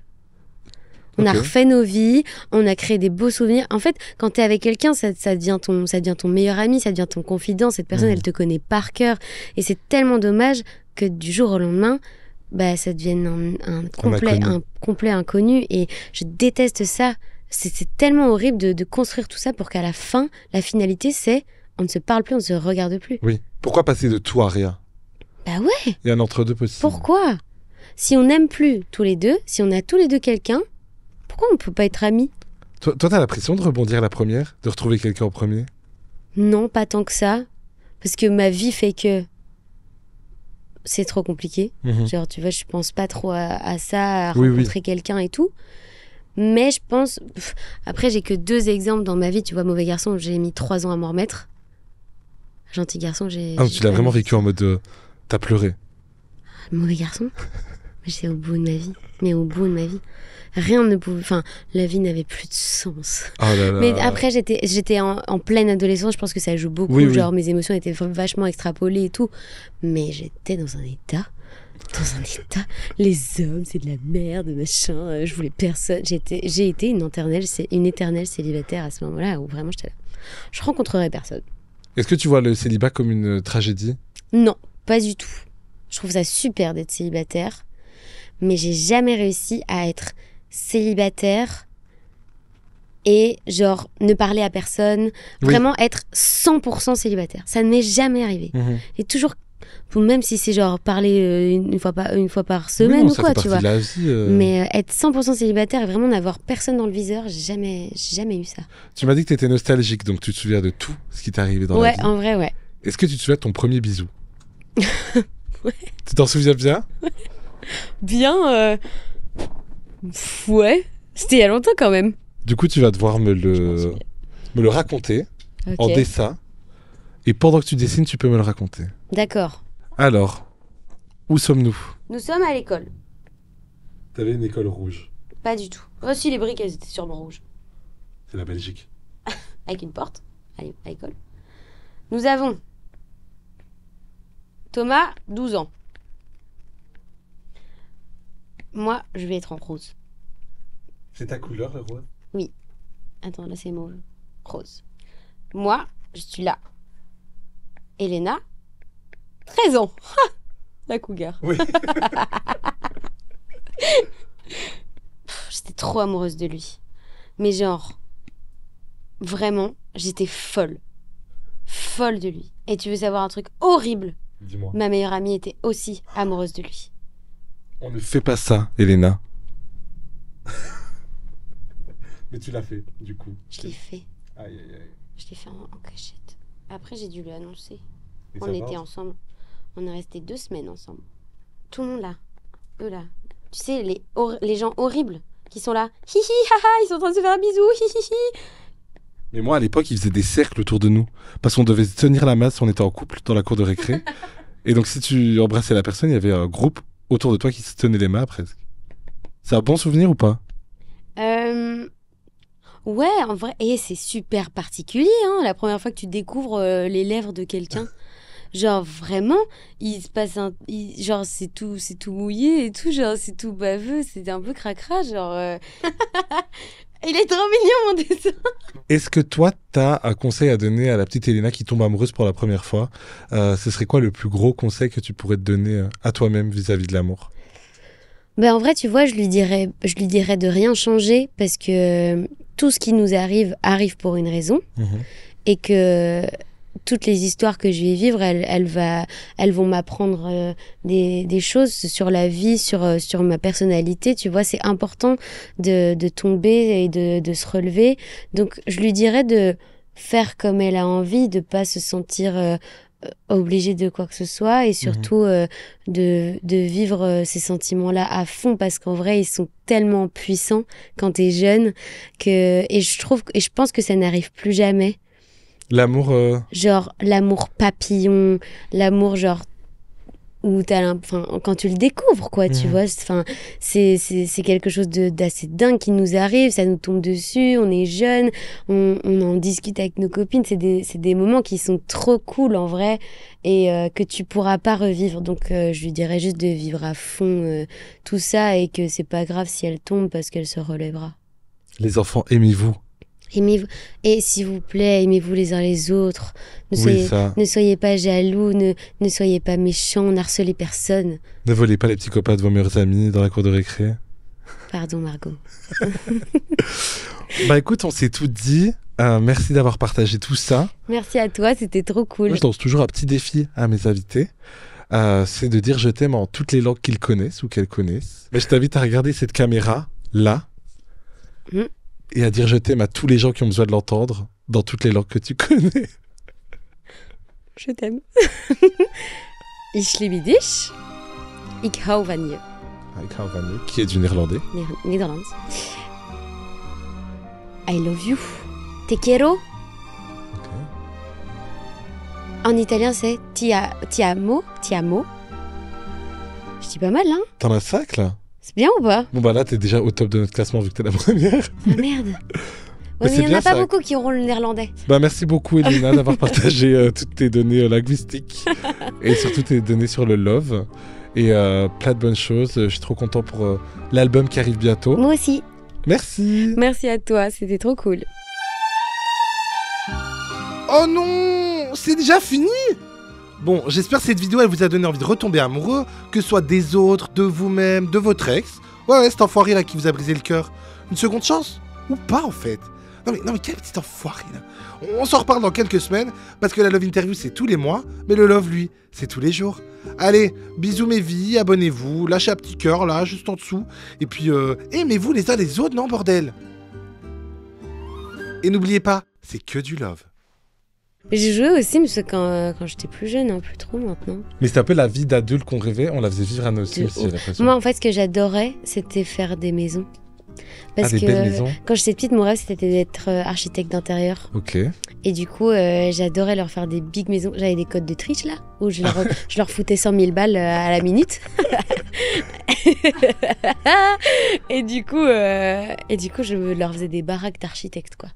Speaker 2: On a
Speaker 1: Ok.
Speaker 2: refait nos vies, on a créé des beaux souvenirs. En fait, quand t'es avec quelqu'un, ça devient ton meilleur ami, ça devient ton confident. Cette personne,
Speaker 1: Mhm.
Speaker 2: elle te connaît par cœur. Et c'est tellement dommage que du jour au lendemain, bah, ça devienne un complet inconnu. Et je déteste ça. C'est tellement horrible de construire tout ça pour qu'à la fin, la finalité, c'est on ne se parle plus, on ne se regarde plus.
Speaker 1: Oui. Pourquoi passer de tout à rien?
Speaker 2: Bah ouais.
Speaker 1: Il y a un entre-deux possible.
Speaker 2: Pourquoi? Si on n'aime plus tous les deux, si on a tous les deux quelqu'un, pourquoi on peut pas être amis?
Speaker 1: Toi, t'as la pression de rebondir la première, de retrouver quelqu'un en premier?
Speaker 2: Non, pas tant que ça. Parce que ma vie fait que c'est trop compliqué.
Speaker 1: Mhm.
Speaker 2: Genre, tu vois, je pense pas trop à ça, à
Speaker 1: Oui,
Speaker 2: rencontrer quelqu'un et tout. Mais je pense... Après, j'ai que 2 exemples dans ma vie. Tu vois, Mauvais Garçon, j'ai mis 3 ans à m'en remettre. Gentil Garçon, j'ai...
Speaker 1: Ah, tu l'as vraiment vécu en mode... t'as pleuré.
Speaker 2: Mauvais Garçon? J'étais au bout de ma vie. Mais au bout de ma vie. Rien ne pouvait... Enfin, la vie n'avait plus de sens.
Speaker 1: Oh là là.
Speaker 2: Mais après, j'étais en pleine adolescence. Je pense que ça joue beaucoup.
Speaker 1: Oui, oui.
Speaker 2: Genre, mes émotions étaient vachement extrapolées et tout. Mais j'étais dans un état. Les hommes, c'est de la merde, machin. Je voulais personne. J'ai été une éternelle célibataire à ce moment-là où vraiment j'étais là. Je rencontrerai personne.
Speaker 1: Est-ce que tu vois le célibat comme une tragédie?
Speaker 2: Non, pas du tout. Je trouve ça super d'être célibataire. Mais j'ai jamais réussi à être célibataire et genre ne parler à personne, vraiment être 100% célibataire. Ça ne m'est jamais arrivé. Et toujours, même si c'est genre parler une fois par semaine ou quoi, tu vois.
Speaker 1: La vie,
Speaker 2: Mais être 100% célibataire et vraiment n'avoir personne dans le viseur, j'ai jamais eu ça.
Speaker 1: Tu m'as dit que tu étais nostalgique, donc tu te souviens de tout ce qui t'est arrivé dans la vie.
Speaker 2: Ouais, en vrai, ouais.
Speaker 1: Est-ce que tu te souviens de ton premier bisou?
Speaker 2: Ouais.
Speaker 1: Tu t'en souviens bien?
Speaker 2: Bien, ouais. C'était il y a longtemps quand même.
Speaker 1: Du coup, tu vas devoir me le raconter en
Speaker 2: Ok.
Speaker 1: dessin. Et pendant que tu dessines, tu peux me le raconter.
Speaker 2: D'accord.
Speaker 1: Alors, où sommes-nous?
Speaker 2: Nous sommes à l'école.
Speaker 1: T'avais une école rouge.
Speaker 2: Pas du tout. Oh si, les briques, elles étaient sûrement rouges.
Speaker 1: C'est la Belgique.
Speaker 2: Avec une porte à l'école. Nous avons Thomas, 12 ans. Moi, je vais être en rose.
Speaker 1: C'est ta couleur, le rose?
Speaker 2: Attends, là c'est mauve. Rose. Moi, je suis là. Elena, 13 ans. La cougar.
Speaker 1: Oui.
Speaker 2: J'étais trop amoureuse de lui. Mais genre, vraiment, j'étais folle. Folle de lui. Et tu veux savoir un truc horrible?
Speaker 1: Dis-moi.
Speaker 2: Ma meilleure amie était aussi amoureuse de lui.
Speaker 1: On ne fait pas ça, Elena. Mais tu l'as fait, du coup.
Speaker 2: Je l'ai fait.
Speaker 1: Aïe, aïe, aïe.
Speaker 2: Je l'ai fait en cachette. Après, j'ai dû lui annoncer.
Speaker 1: Et
Speaker 2: On
Speaker 1: ça
Speaker 2: était
Speaker 1: va?
Speaker 2: ensemble. On est resté 2 semaines ensemble. Tout le monde là. Eux là. Tu sais, les gens horribles qui sont là. Hi hi, haha, ils sont en train de se faire un bisou. Hi hi hi.
Speaker 1: Mais moi, à l'époque, ils faisaient des cercles autour de nous. Parce qu'on devait tenir la masse, on était en couple dans la cour de récré. Et donc, si tu embrassais la personne, il y avait un groupe autour de toi qui se tenait les mains presque. C'est un bon souvenir ou pas?
Speaker 2: Ouais, en vrai. Et c'est super particulier, hein, la première fois que tu découvres les lèvres de quelqu'un. Genre, vraiment, il se passe genre, c'est tout mouillé et tout. Genre, c'est tout baveux. C'est un peu cracra. Genre. Il est trop mignon, mon dessin.
Speaker 1: Est-ce que toi, t'as un conseil à donner à la petite Elena qui tombe amoureuse pour la première fois? Ce serait quoi le plus gros conseil que tu pourrais te donner à toi-même vis-à-vis de l'amour?
Speaker 2: Ben, en vrai, tu vois, je lui dirais de rien changer parce que tout ce qui nous arrive pour une raison et que toutes les histoires que je vais vivre, elles vont m'apprendre des choses sur la vie, sur ma personnalité. Tu vois, c'est important de tomber et de se relever. Donc, je lui dirais de faire comme elle a envie, de pas se sentir obligée de quoi que ce soit et surtout de vivre ces sentiments-là à fond parce qu'en vrai, ils sont tellement puissants quand t'es jeune et je pense que ça n'arrive plus jamais.
Speaker 1: L'amour...
Speaker 2: Genre, l'amour papillon, l'amour genre où quand tu le découvres, quoi, tu vois, c'est quelque chose d'assez dingue qui nous arrive, ça nous tombe dessus, on est jeunes, on en discute avec nos copines, c'est des moments qui sont trop cool en vrai et que tu pourras pas revivre. Donc, je lui dirais juste de vivre à fond tout ça et que c'est pas grave si elle tombe parce qu'elle se relèvera.
Speaker 1: Les enfants, aimez-vous.
Speaker 2: Aimez-vous. Et s'il vous plaît, aimez-vous les uns les autres. Ne soyez pas jaloux, ne soyez pas méchants, n'harcelez personne.
Speaker 1: Ne volez pas les petits copains de vos meilleurs amis dans la cour de récré.
Speaker 2: Pardon, Margot.
Speaker 1: Bah écoute, on s'est tout dit. Merci d'avoir partagé tout ça.
Speaker 2: Merci à toi, c'était trop cool.
Speaker 1: Moi, je lance toujours un petit défi à mes invités. c'est de dire je t'aime en toutes les langues qu'ils connaissent ou qu'elles connaissent. Mais je t'invite à regarder cette caméra là et à dire je t'aime à tous les gens qui ont besoin de l'entendre dans toutes les langues que tu connais.
Speaker 2: Je t'aime. Ich liebe dich. Ik hou van je.
Speaker 1: Ik hou van je, qui est du néerlandais.
Speaker 2: Nederlands. I love you. Te quiero. En italien, c'est ti amo. Je dis pas mal, hein?
Speaker 1: T'en as 5 là?
Speaker 2: C'est bien ou pas?
Speaker 1: Bon bah là t'es déjà au top de notre classement vu que t'es la première.
Speaker 2: Ah merde.
Speaker 1: Mais
Speaker 2: Ouais,
Speaker 1: c'est
Speaker 2: mais il n'y en
Speaker 1: bien,
Speaker 2: a pas
Speaker 1: ça.
Speaker 2: beaucoup qui auront le néerlandais.
Speaker 1: Bah merci beaucoup Elina d'avoir partagé toutes tes données linguistiques et surtout tes données sur le love et plein de bonnes choses. Je suis trop content pour l'album qui arrive bientôt.
Speaker 2: Moi aussi.
Speaker 1: Merci.
Speaker 2: Merci à toi, c'était trop cool.
Speaker 5: Oh non, c'est déjà fini. Bon, j'espère que cette vidéo elle vous a donné envie de retomber amoureux, que ce soit des autres, de vous-même, de votre ex. Ouais, cet enfoiré là qui vous a brisé le cœur. Une seconde chance? Ou pas en fait? Non mais quel petit enfoiré là. On s'en reparle dans quelques semaines, parce que la Love Interview c'est tous les mois, mais le Love lui, c'est tous les jours. Allez, bisous mes vies, abonnez-vous, lâchez un petit cœur là, juste en dessous, et puis aimez-vous les uns les autres, non bordel? Et n'oubliez pas, c'est que du love.
Speaker 2: J'ai joué aussi, mais c'est quand j'étais plus jeune, hein, plus trop maintenant.
Speaker 1: Mais c'est un peu la vie d'adulte qu'on rêvait, on la faisait vivre à nos Sims, j'ai l'impression.
Speaker 2: Moi, en fait, ce que j'adorais, c'était faire des maisons. Parce
Speaker 1: des
Speaker 2: que
Speaker 1: belles maisons.
Speaker 2: quand j'étais petite, mon rêve, c'était d'être architecte d'intérieur.
Speaker 1: Ok.
Speaker 2: Et du coup, j'adorais leur faire des big maisons. J'avais des codes de triche, là, où je leur foutais 100 000 balles à la minute. et du coup, je leur faisais des baraques d'architectes, quoi.